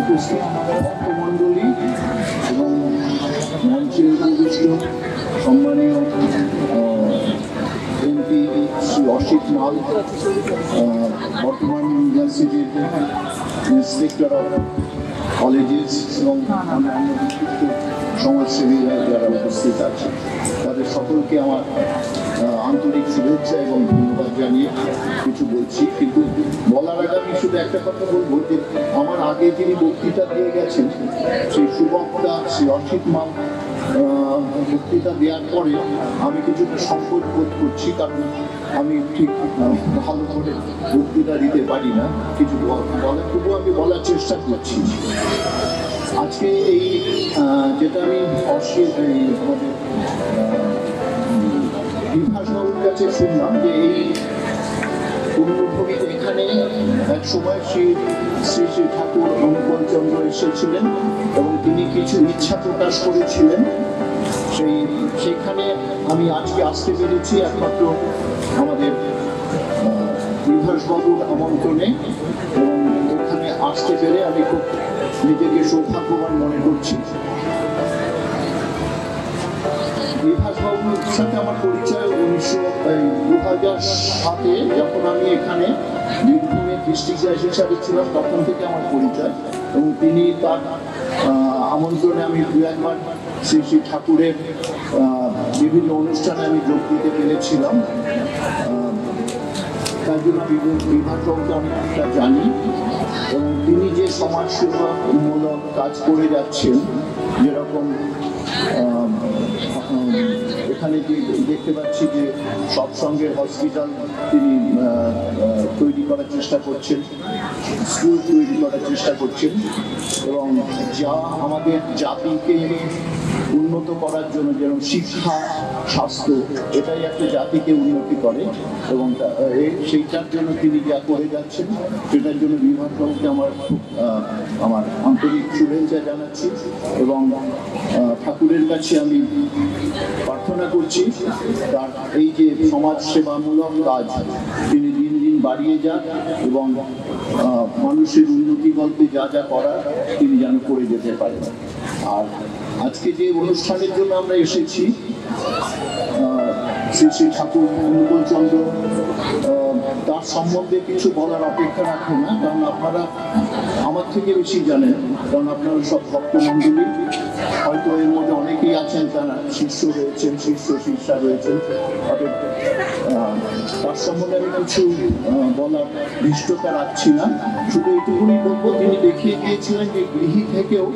উপস্থিত ভক্তমণ্ডলী এবং মঞ্চে উপবিষ্ট সম্মানীয় এমপি শ্রী অসিত মাল, বর্তমান ইউনিভার্সিটির ইন্সপেক্টর অফ কলেজেস এবং অন্যান্য বিশিষ্ট সমাজসেবীরা যারা উপস্থিত আছে, তাদের সকলকে আমার আন্তরিক শুভেচ্ছা এবং ধন্যবাদ জানিয়ে কিছু বলছি। কিন্তু বলার আগে আমি শুধু একটা কথা বলবো যে আমার আগে যিনি বক্তৃতা দিয়ে গেছেন সেই সুবক্তা শ্রী অসিত মাল বক্তৃতা দেওয়ার পরে আমি কিছুটা সংকট বোধ করছি, কারণ আমি ঠিক ভালো করে বক্তৃতা দিতে পারি না। কিছু তবুও আমি বলার চেষ্টা করছি। আজকে এই যেটা আমি বিভাসবাবুর কাছে শুনলাম যে এই পুণ্যভূমিতে এখানে এক সময় শ্রী শ্রী ঠাকুর অনুকূল চন্দ্র এসেছিলেন এবং তিনি কিছু ইচ্ছা প্রকাশ করেছিলেন। সেইখানে আমি আজকে আসতে পেরেছি একমাত্র আমাদের বিভাসবাবুর আমন্ত্রণে, এবং এখানে আসতে পেরে আমি খুব নিজেকে সৌভাগ্যবান মনে করছি। বিভাসবাবুর সাথে আমার পরিচয় 2007-এ, যখন আমি এখানে বীরভূমের ডিস্ট্রিক্ট জাজ হিসাবে ছিলাম, তখন থেকে আমার পরিচয়। এবং তিনি তার আমন্ত্রণে আমি 2-1 বার শ্রী শ্রী ঠাকুরের বিভিন্ন অনুষ্ঠানে আমি যোগ দিতে পেরেছিলাম। তার জন্য বিভাসবাবুকে অনেকটা জানি, এবং তিনি যে সমাজসেবামূলক কাজ করে যাচ্ছেন, যেরকম এখানে যে দেখতে পাচ্ছি যে সৎসঙ্গের হসপিটাল তিনি তৈরি করার চেষ্টা করছেন, স্কুল তৈরি করার চেষ্টা করছেন, এবং যা আমাদের জাতিকে উন্নত করার জন্য, যেমন শিক্ষা, স্বাস্থ্য, এটাই একটা জাতিকে উন্নতি করে, এবং সেইটার জন্য তিনি যা করে যাচ্ছেন সেটার জন্য বিভাগবাবুকে আমার আন্তরিক শুভেচ্ছা জানাচ্ছি, এবং ঠাকুরের কাছে আমি প্রার্থনা করছি তার এই যে সমাজ সেবামূলক কাজ তিনি দিন দিন বাড়িয়ে যান, এবং মানুষের উন্নতি বলতে যা যা করার তিনি যেন করে যেতে পারেন। আর আজকে যে অনুষ্ঠানের জন্য আমরা এসেছি, শ্রী শ্রী ঠাকুর অনুকূলচন্দ্র, তার সম্বন্ধে কিছু বলার অপেক্ষা রাখে না, কারণ আপনারা আমার থেকে বেশি জানেন, কারণ আপনারা সব ভক্তমণ্ডলী, হয়তো এর মধ্যে অনেকেই আছেন তারা শিষ্য রয়েছেন, শিষ্যা রয়েছেন, অর্থাৎ তার সম্বন্ধে আমি কিছু বলার ধৃষ্টতা রাখছি না, শুধু এইটুকুনি বলবো তিনি দেখিয়ে দিয়েছিলেন যে গৃহী থেকেও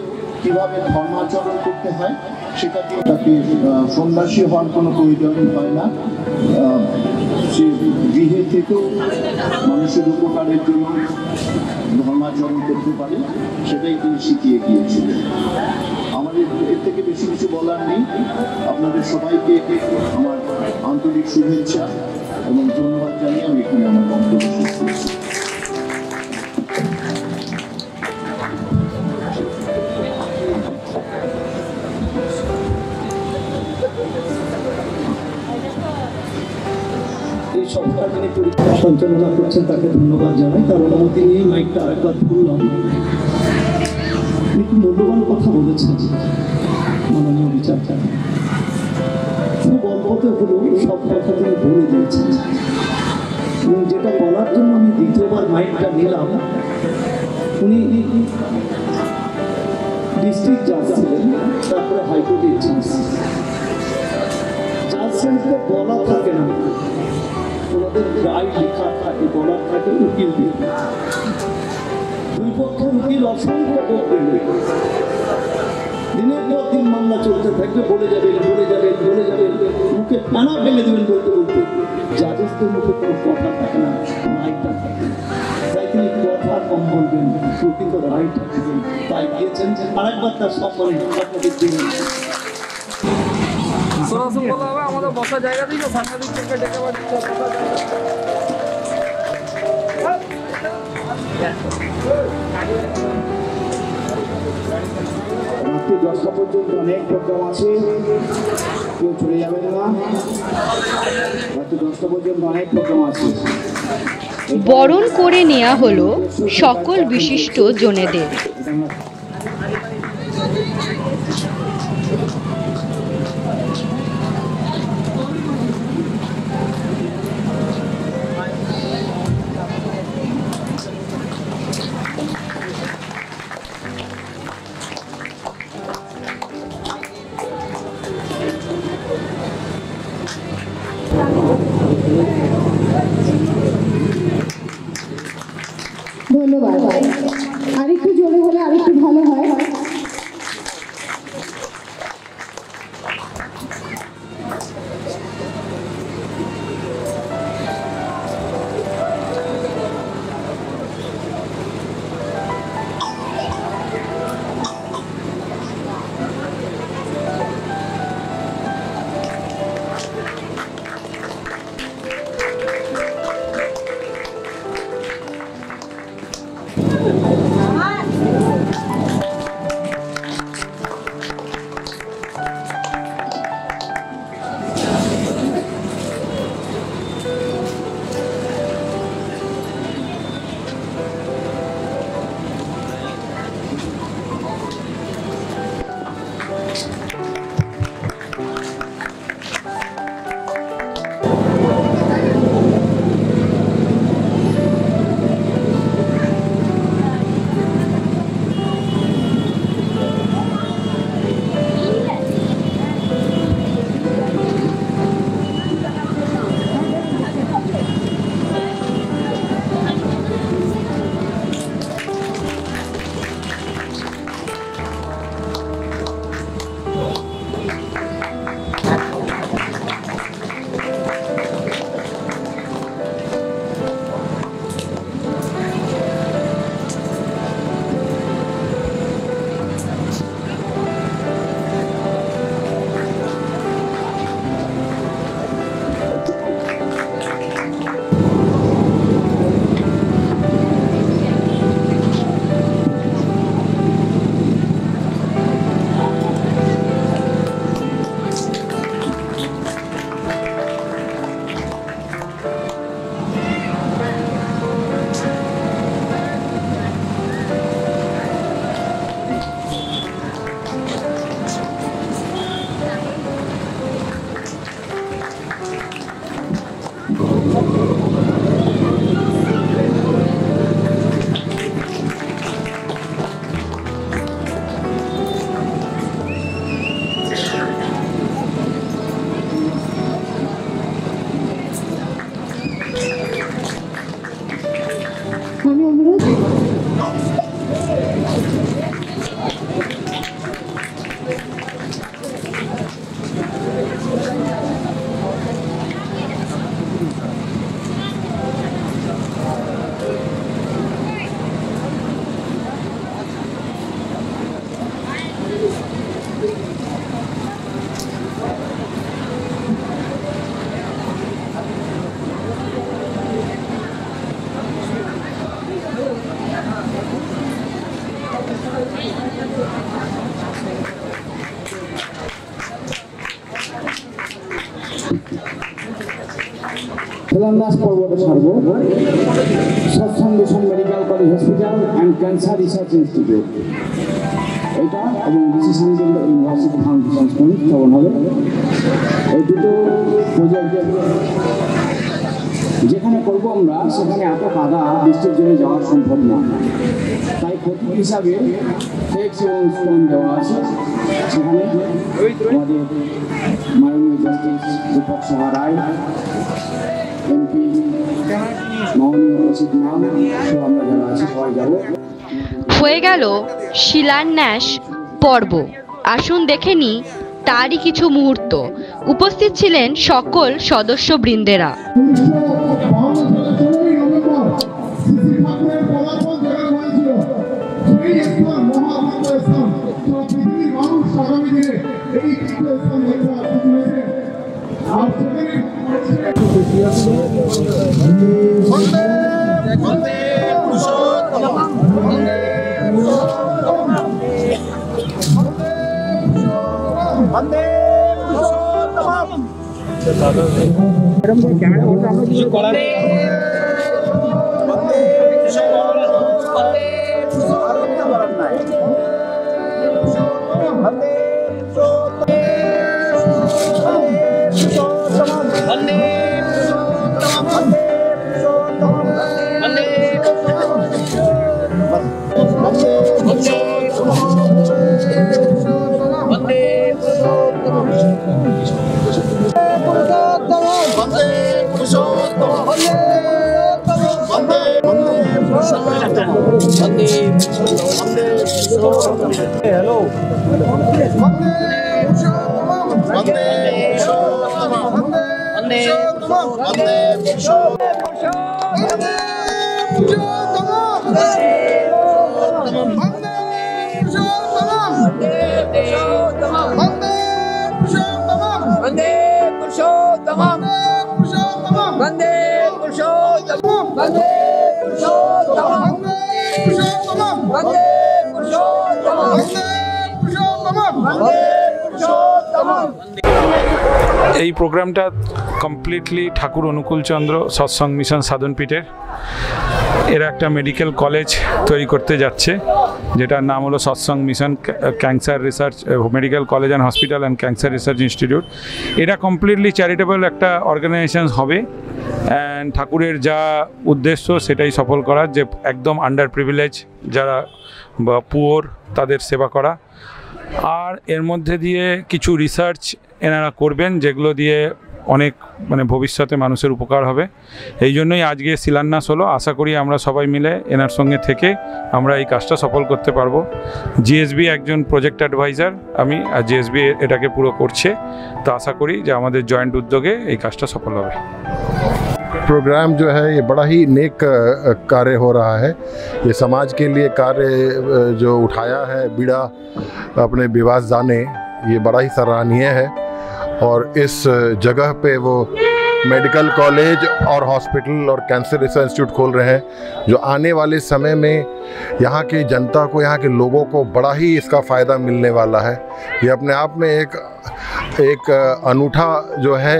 কিভাবে ধর্মাচরণ করতে হয়, সেটাকে তাকে সন্ন্যাসী হওয়ার কোনো প্রয়োজন হয় না, সে গৃহে থেকেও মানুষের উপকারের জন্য ধর্মাচরণ করতে পারে, সেটাই তিনি শিখিয়ে গিয়েছিলেন। আমাদের এর থেকে বেশি কিছু বলার নেই। আপনাদের সবাইকে আমার আন্তরিক শুভেচ্ছা এবং ধন্যবাদ জানিয়ে আমি এখানে আমার বক্তব্য শেষ করছি। এই সভা যিনি সঞ্চালনা করছেন তাকে ধন্যবাদ জানাই, তার অনুমতি নিয়ে মাইকটা আরেকবার খুললাম। তিনি খুব মূল্যবান কথা বলেছেন মাননীয় বিচারটা, খুব অল্পতে হলেও সব কথা তিনি বলে দিয়েছেন, এবং যেটা বলার জন্য আমি দ্বিতীয়বার মাইকটা নিলাম, উনি ডিস্ট্রিক্ট জাজ ছিলেন, তারপরে হাইকোর্টের জাজ। জাজ সাহেবকে বলা থাকে না, ওনাদের রায় লেখা থাকে, বলার থাকে উকিল দিয়ে, দুই পক্ষের উকিল অসংখ্য করবেন, দিনের পর দিন মামলা চলতে থাকবে, বলে যাবেন মুখে টানা ফেলে দেবেন বলতে বলতে, জাজেসদের মুখে কোনো কথা থাকে না, রায়টা থাকে, তাই তিনি কথা কম বলবেন, প্রকৃত রায়টা দেবেন, তাই গিয়েছেন যে আরেকবার তার সম্মানে আপনাদের দিন সরাসরি বলা হবে আমাদের বসার জায়গা দিকে সাংবাদিকদেরকে ডেকে পাঠাচ্ছে রাত্রি 10টা পর্যন্ত অনেক প্রোগ্রাম আছে, কেউ চলে যাবেন না, রাত্রি 10টা পর্যন্ত অনেক প্রোগ্রাম আছে। বরণ করে নেওয়া হলো সকল বিশিষ্ট জনেদের। ধন্যবাদ। আরেকটু জোরে হলে আরেকটু ভালো হয়। শিলান্যাস পর্বটা ছাড়ব সৎসঙ্গ mission medical college hospital and cancer research institute, এটা এবং ঋষি সান্দিল্য ইউনিভার্সিটি ফাউন্ডেশন ফান্ড স্থাপন হবে। এই দুটো প্রজেক্ট যেখানে করবো আমরা, সেখানে এত কাদা বৃষ্টির জন্য যাওয়া সম্ভব না, তাই প্রতীক হিসাবে ফ্লেক্স এবং স্টোন দেওয়া আছে। সেখানে আমাদের মাননীয় জাস্টিস দীপক সাহা রায়, এমপি মাননীয় রশিদ নাম সহ আমরা যারা আছি সবাই যাবো। হয়ে গেল শিলান্যাস পর্ব। আসুন দেখে নিই তারই কিছু মুহূর্ত। উপস্থিত ছিলেন সকল সদস্যবৃন্দেরা। এই প্রোগ্রামটা কমপ্লিটলি ঠাকুর অনুকূলচন্দ্র সৎসঙ্গ মিশন সাধনপীঠের এরা একটা মেডিকেল কলেজ তৈরি করতে যাচ্ছে, যেটার নাম হলো সৎসঙ্গ mission cancer research medical college and hospital and cancer research institute. এটা কমপ্লিটলি চ্যারিটেবল একটা অর্গানাইজেশন হবে, অ্যান্ড ঠাকুরের যা উদ্দেশ্য সেটাই সফল করার, যে একদম আন্ডার প্রিভিলেজ যারা বা পুয়োর তাদের সেবা করা। আর এর মধ্যে দিয়ে কিছু রিসার্চ এনারা করবেন, যেগুলো দিয়ে অনেক ভবিষ্যতে মানুষের উপকার হবে। এই জন্যই আজকে শিলান্যাস হলো। আশা করি আমরা সবাই মিলে এনার সঙ্গে থেকে আমরা এই কাজটা সফল করতে পারবো। জিএসবি একজন প্রজেক্ট অ্যাডভাইজার আমি, আর জিএসবি এটাকে পুরো করছে, তো আশা করি যে আমাদের জয়েন্ট উদ্যোগে এই কাজটা সফল হবে। प्रोग्राम जो है ये बड़ा ही नेक कार्य हो रहा है। ये समाज के लिए कार्य जो उठाया है बीड़ा अपने विवासदा ने, ये बड़ा ही सराहनीय है। और इस जगह पे वो मेडिकल कॉलेज और हॉस्पिटल और कैंसर रिसर्च इंस्टीट्यूट खोल रहे हैं, जो आने वाले समय में यहाँ की जनता को, यहाँ के लोगों को बड़ा ही इसका फ़ायदा मिलने वाला है। ये अपने आप में एक अनूठा जो है,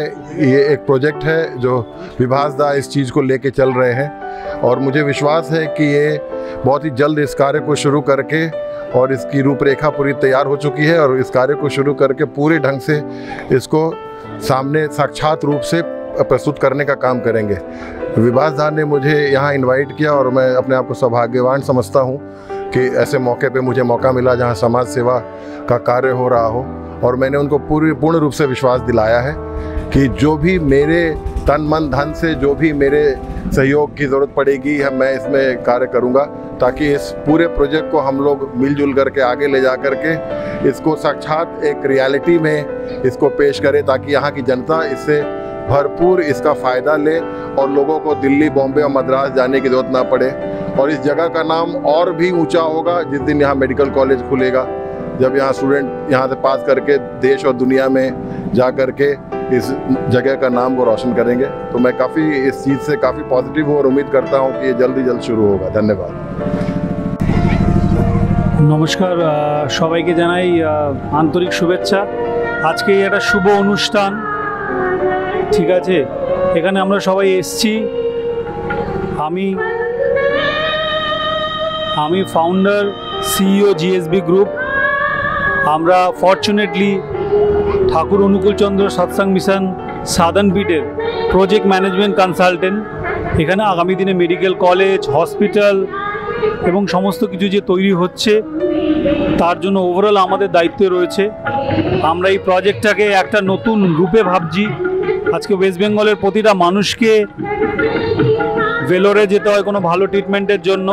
ये एक प्रोजेक्ट है जो विभासदा इस चीज़ को लेके चल रहे हैं। और मुझे विश्वास है कि ये बहुत ही जल्द इस कार्य को शुरू करके, और इसकी रूपरेखा पूरी तैयार हो चुकी है, और इस कार्य को शुरू करके पूरे ढंग से इसको सामने साक्षात रूप से प्रस्तुत करने का काम करेंगे। विभासदा ने मुझे यहाँ इनवाइट किया, और मैं अपने आप को सौभाग्यवान समझता हूँ कि ऐसे मौके पे मुझे मौका मिला जहाँ समाज सेवा का कार्य हो रहा हो। और मैंने उनको पूर्ण रूप से विश्वास दिलाया है कि जो भी मेरे तन मन धन से जो भी मेरे सहयोग की ज़रूरत पड़ेगी, मैं इसमें कार्य करूँगा, ताकि इस पूरे प्रोजेक्ट को हम लोग मिलजुल करके आगे ले जा करके इसको साक्षात एक रियलिटी में इसको पेश करें, ताकि यहाँ की जनता इससे भरपूर इसका फ़ायदा ले और लोगों को दिल्ली, बॉम्बे और मद्रास जाने की ज़रूरत ना पड़े। और इस जगह का नाम और भी ऊंचा होगा जिस दिन यहाँ मेडिकल कॉलेज खुलेगा, जब यहाँ स्टूडेंट यहाँ से पास करके देश और दुनिया में जा करके इस जगह का नाम वो रोशन करेंगे। तो मैं काफ़ी इस चीज़ से काफ़ी पॉजिटिव हूँ और उम्मीद करता हूँ कि ये जल्द ही जल्द शुरू होगा। धन्यवाद। নমস্কার, সবাইকে জানাই আন্তরিক শুভেচ্ছা। আজকে একটা শুভ অনুষ্ঠান, ঠিক আছে। এখানে আমরা সবাই এসছি। আমি ফাউন্ডার সিইও জিএসবি গ্রুপ। আমরা ফরচুনেটলি ঠাকুর অনুকূলচন্দ্র সৎসঙ্গ মিশন সাধন পীঠের প্রজেক্ট ম্যানেজমেন্ট কনসালটেন্ট। এখানে আগামী দিনে মেডিকেল কলেজ, হসপিটাল এবং সমস্ত কিছু যে তৈরি হচ্ছে তার জন্য ওভারঅল আমাদের দায়িত্ব রয়েছে। আমরা এই প্রজেক্টটাকে একটা নতুন রূপে ভাবছি। আজকে ওয়েস্ট বেঙ্গলের প্রতিটা মানুষকে ভেলোরে যেতে হয় কোনো ভালো ট্রিটমেন্টের জন্য,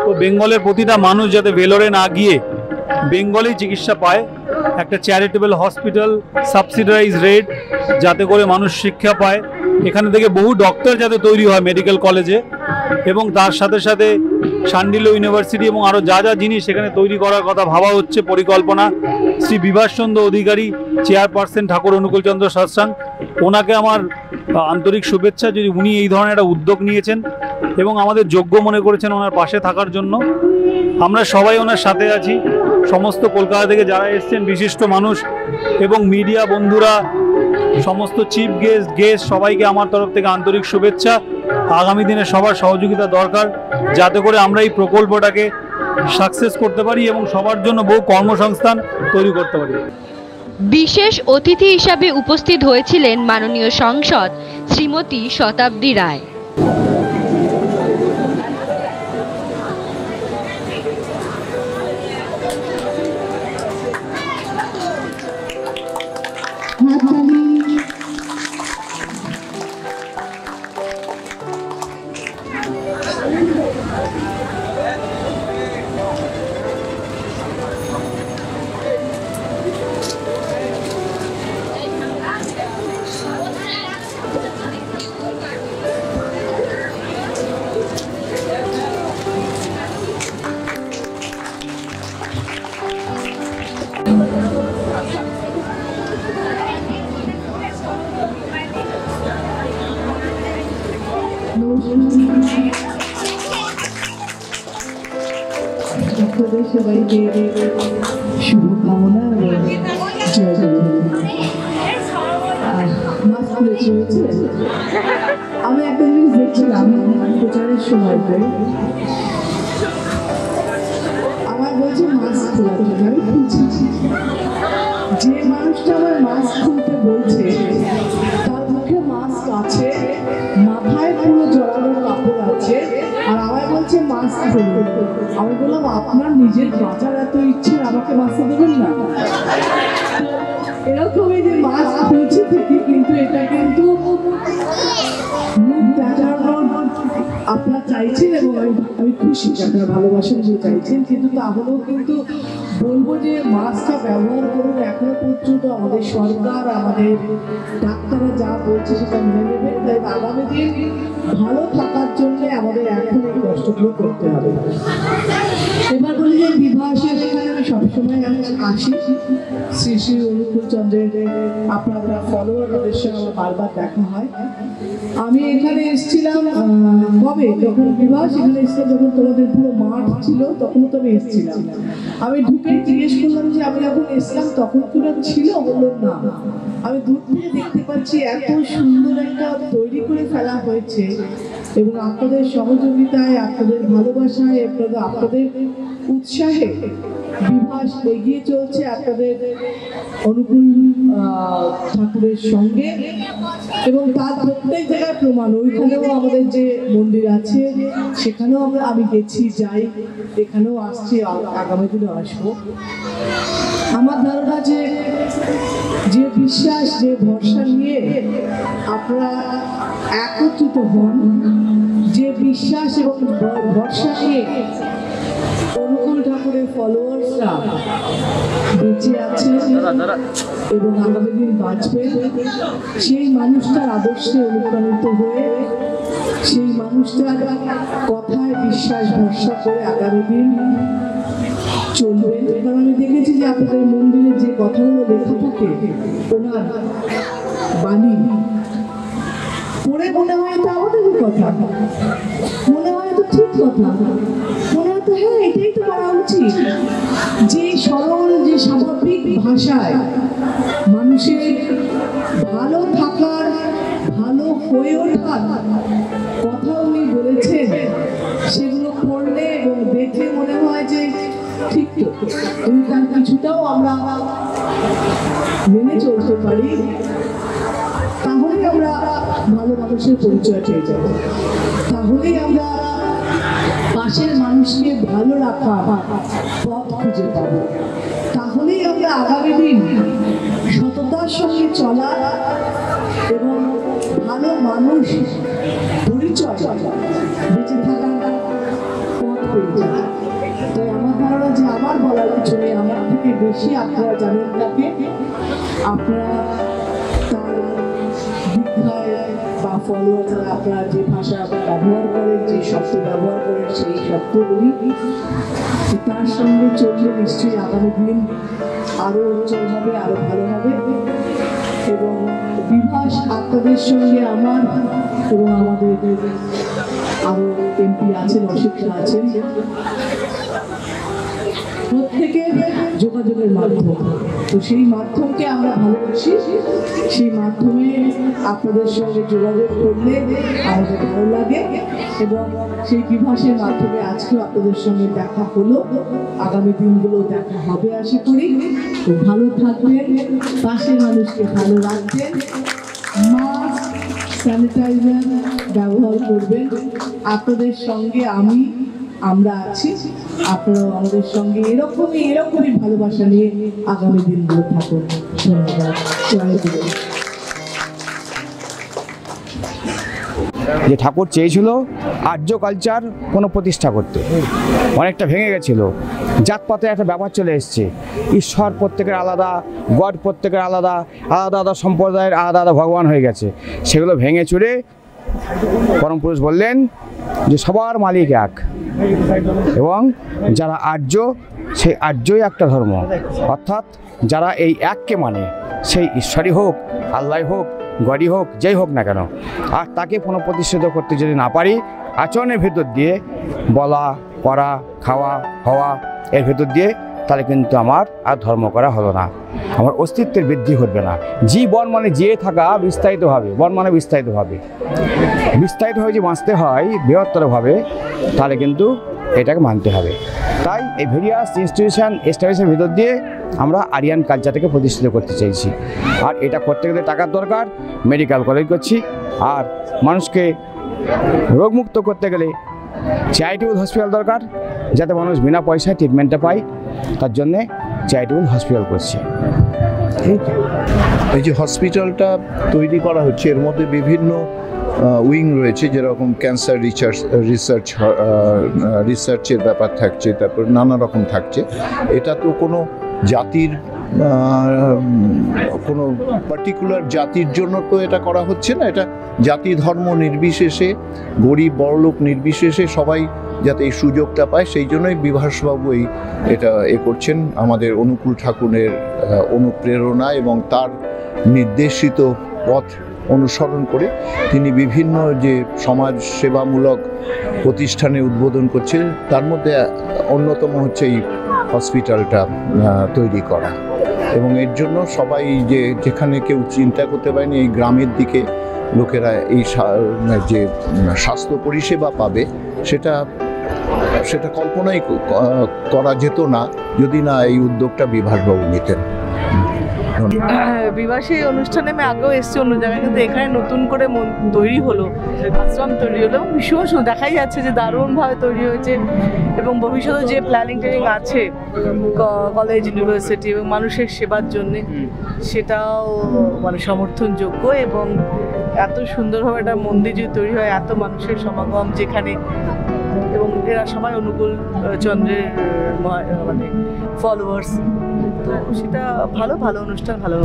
তো বেঙ্গলের প্রতিটা মানুষ যাতে ভেলোরে না গিয়ে বেঙ্গলেই চিকিৎসা পায়, একটা চ্যারিটেবল হসপিটাল সাবসিডাইজ রেট, যাতে করে মানুষ শিক্ষা পায়। এখানে থেকে বহু ডক্টর যাতে তৈরি হয় মেডিকেল কলেজে, এবং তার সাথে সাথে শান্ডিল্য ইউনিভার্সিটি এবং আরও যা যা জিনিস সেখানে তৈরি করার কথা ভাবা হচ্ছে পরিকল্পনা। শ্রী বিভাসচন্দ্র অধিকারী, চেয়ারপারসন ঠাকুর অনুকূলচন্দ্র সৎসঙ্গ, ওনাকে আমার আন্তরিক শুভেচ্ছা। যদি উনি এই ধরনের একটা উদ্যোগ নিয়েছেন এবং আমাদের যোগ্য মনে করেছেন ওনার পাশে থাকার জন্য, আমরা সবাই ওনার সাথে আছি। সমস্ত কলকাতা থেকে যারা এসছেন, বিশিষ্ট মানুষ এবং মিডিয়া বন্ধুরা, সমস্ত চিফ গেস্ট সবাইকে আমার তরফ থেকে আন্তরিক শুভেচ্ছা। আগামী দিনে সবার সহযোগিতা দরকার, যাতে করে আমরা এই প্রকল্পটাকে সাকসেস করতে পারি এবং সবার জন্য বহু কর্মসংস্থান তৈরি করতে পারি। বিশেষ অতিথি হিসাবে উপস্থিত হয়েছিলেন মাননীয় সাংসদ শ্রীমতী শতাব্দী রায়। আপনাদের সবাইকে শুভকামনা এবং জয় জগন্নাথ। মাস্ক খুলেছে হয়েছে। আমি একটা জিনিস দেখছিলাম প্রচারের সময়তে, আমার বলছে মাস্ক খোলার জন্য। আমি খুলছি, যে মানুষটা আমার মাস্ক খুলতে বলছে তার মুখে মাস্ক আছে, মাথায় পুরো জড়ানো কাপড় আছে, আর আমায় বলছে মাস্ক খুলুন। আমি বললাম, আপনার নিজের বাঁচার এত ইচ্ছে, আমাকে মাস্ক দেবেন না? এরকমই যে মাস্ক খুলছে ঠিকই, কিন্তু এটা কিন্তু মুখ দেখানোর আপনারা চাইছেন এবং আমি খুশি আপনারা ভালোবাসেন যে চাইছেন, কিন্তু তাহলেও কিন্তু বলবো যে মাস্কটা ব্যবহার করুন। এখনো পর্যন্ত আমাদের সরকার, আমাদের ডাক্তাররা যা বলছে সেটা মেনে নেবেন। তাই আগামী দিন ভালো থাকার জন্য আমাদের এখন এই কষ্টগুলো করতে হবে। এবার বলি যে বিভাসের এখানে আমি সবসময় আসি, শ্রী শ্রী অনুকূলচন্দ্রের আপনারা ফলোয়ার, ওদের সঙ্গে আমার বারবার দেখা হয়। আমি এখানে এসেছিলাম কবে, যখন বিভাস এখানে এসেছিলাম, যখন তোমাদের পুরো মাঠ ছিল তখনও তো আমি এসেছিলাম। আমি ঢুকে জিজ্ঞেস করলাম যে আমি যখন এসেছিলাম তখন তোরা ছিল? বললো না। আমি দূর থেকে দেখতে পাচ্ছি এত সুন্দর একটা তৈরি করে ফেলা হয়েছে, এবং আপনাদের সহযোগিতায়, আপনাদের ভালোবাসায়, আপনাদের উৎসাহে বিভাস এগিয়ে চলছে আপনাদের অনুকূল ঠাকুরের সঙ্গে, এবং তার প্রত্যেক জায়গায় প্রমাণ। ওইখানেও আমাদের যে মন্দির আছে সেখানেও আমি গেছি, যাই, এখানেও আসছি, আগামী দিনে আসবো। আমার ধারণা যে বিশ্বাস, যে ভরসা নিয়ে আপনারা একত্রিত হন, যে বিশ্বাস এবং ভরসা নিয়ে অনুকূল ঠাকুরের ফলোয়ার্সরা বেঁচে আছে এবং আগামী দিন বাঁচবেন, সেই মানুষটার আদর্শে অনুপ্রাণিত হয়ে, সেই মানুষটার কথায় বিশ্বাস ভরসা করে আগামী দিন চলবেন। কারণ আমি দেখেছি যে আপনাদের মন্দিরে যে কথাগুলো লেখা থাকে, ওনার বাণী পড়ে মনে হয় তো আমাদের কথা, মনে হয় তো ঠিক কথা, মনে হয় তো হ্যাঁ, এটাই তো করা উচিত, যে সরল, যে স্বাভাবিক ভাষায় মানুষের ভালো থাকার, ভালো হয়ে ওঠার কথা উনি বলেছেন, সেগুলো পড়লে এবং দেখলে মনে হয় যে ঠিক তো, যদি তার কিছুটাও আমরা মেনে চলতে পারি, তাহলেই আমরা ভালো মানুষের পরিচয় পেয়ে যাব, তাহলেই আমরা পাশের মানুষকে ভালো রাখার পথ খুঁজে পাব, তাহলেই আমরা আগামী দিন সততার সঙ্গে চলা এবং ভালো মানুষ পরিচয় বেঁচে থাকার পথ পেয়ে যাব। তাই আমার ধারণা যে আমার বলার কিছু নেই, আমার থেকে বেশি আপনারা জানেন তাকে, আপনারা তার দীক্ষায় বা ফলোয়ার যারা আপনারা যে ভাষা ব্যবহার করেন, যে শব্দ ব্যবহার করেন, সেই শব্দগুলি তার সঙ্গে চললে নিশ্চয়ই আগামী দিন আরও উজ্জ্বল হবে, আরও ভালো হবে। এবং বিভাস আপনাদের সঙ্গে আমার এবং আমাদের আরও এমপি আছেন, অসিতরা আছেন, প্রত্যেকের যোগাযোগের মাধ্যম, তো সেই মাধ্যমকে আমরা ভালোবাসি, সেই মাধ্যমে আপনাদের সঙ্গে যোগাযোগ করলে আমাদের ভালো লাগে এবং সেই বিভাসের মাধ্যমে আজকেও আপনাদের সঙ্গে দেখা হলো, আগামী দিনগুলো দেখা হবে আশা করি। তো ভালো থাকবেন, পাশের মানুষকে ভালো রাখবেন, মাস্ক স্যানিটাইজার ব্যবহার করবেন, আপনাদের সঙ্গে আমরা আছি, আপনারাও আমাদের সঙ্গে এরকমই ভালোবাসা নিয়ে আগামী দিনগুলো থাকুন। ধন্যবাদ। জয় গুরু। যে ঠাকুর চেয়েছিল আর্য কালচার কোনো প্রতিষ্ঠা করতে, অনেকটা ভেঙে গেছিল, জাতপাতের একটা ব্যাপার চলে এসছে, ঈশ্বর প্রত্যেকের আলাদা, গড প্রত্যেকের আলাদা, আলাদা আলাদা সম্প্রদায়ের আলাদা আলাদা ভগবান হয়ে গেছে, সেগুলো ভেঙে চুরে পরম পুরুষ বললেন যে সবার মালিক এক, এবং যারা আর্য সেই আর্যই একটা ধর্ম, অর্থাৎ যারা এই এককে মানে, সেই ঈশ্বরই হোক, আল্লাহ হোক, গডই হোক, যেই হোক না কেন, আর তাকে পুনঃপ্রতিষ্ঠিত করতে যদি না পারি আচরণের ভেতর দিয়ে, বলা, করা, খাওয়া, হওয়া, এর ভেতর দিয়ে, তাহলে কিন্তু আমার আর ধর্ম করা হলো না, আমার অস্তিত্বের বৃদ্ধি ঘটবে না। বন মানে যে থাকা বিস্তারিতভাবে, বন মানে বিস্তারিতভাবে, বিস্তারিত হয়ে যে বাঁচতে হয় বৃহত্তরভাবে, তাহলে কিন্তু এটাকে মানতে হবে। তাই এই ভেরিয়াস ইনস্টিটিউশন এস্টাবলিশের ভিতর দিয়ে আমরা আরিয়ান কালচারটাকে প্রতিষ্ঠিত করতে চাইছি, আর এটা করতে গেলে টাকার দরকার, মেডিকেল কলেজ করছি, আর মানুষকে রোগমুক্ত করতে গেলে চ্যারিটেবল হসপিটাল দরকার, যাতে মানুষ বিনা পয়সায় ট্রিটমেন্টটা পায়, তার জন্যে চ্যারিটেবল হসপিটাল করছি। এই যে হসপিটালটা তৈরি করা হচ্ছে, এর মধ্যে বিভিন্ন উইং রয়েছে, যেরকম ক্যান্সার রিসার্চের ব্যাপার থাকছে, তারপর নানা রকম থাকছে। এটা তো কোনো জাতির, কোনো পার্টিকুলার জাতির জন্য তো এটা করা হচ্ছে না, এটা জাতি ধর্ম নির্বিশেষে, গরিব বড়লোক নির্বিশেষে সবাই যাতে এই সুযোগটা পায়, সেই জন্যই বিভাসবাবু এটা করছেন, আমাদের অনুকূল ঠাকুরের অনুপ্রেরণা এবং তার নির্দেশিত পথ অনুসরণ করে তিনি বিভিন্ন যে সমাজ সেবামূলক প্রতিষ্ঠানে উদ্বোধন করছেন, তার মধ্যে অন্যতম হচ্ছে এই হসপিটালটা তৈরি করা। এবং এর জন্য সবাই যেখানে কেউ চিন্তা করতে পারেনি এই গ্রামের দিকে লোকেরা এই যে স্বাস্থ্য পরিষেবা পাবে, সেটা কল্পনাই করা যেত না যদি না এই উদ্যোগটা বিভাসবাবু নিতেন। বিবাসী অনুষ্ঠানে আমি আগেও এসেছি অন্য জায়গায়, কিন্তু এখানে নতুন করে তৈরি হলো, আশ্রম তৈরি হলো, এবং ভীষণ দেখাই যাচ্ছে যে দারুণভাবে তৈরি হয়েছে, এবং ভবিষ্যতে যে প্ল্যানিং আছে কলেজ, ইউনিভার্সিটি এবং মানুষের সেবার জন্যে, সেটাও মানে সমর্থনযোগ্য। এবং এত সুন্দরভাবে একটা মন্দির যদি তৈরি হয়, এত মানুষের সমাগম যেখানে, এবং এরা সবাই অনুকূল চন্দ্রের মানে ফলোয়ার্স, তো সেটা ভালো অনুষ্ঠান, ভালো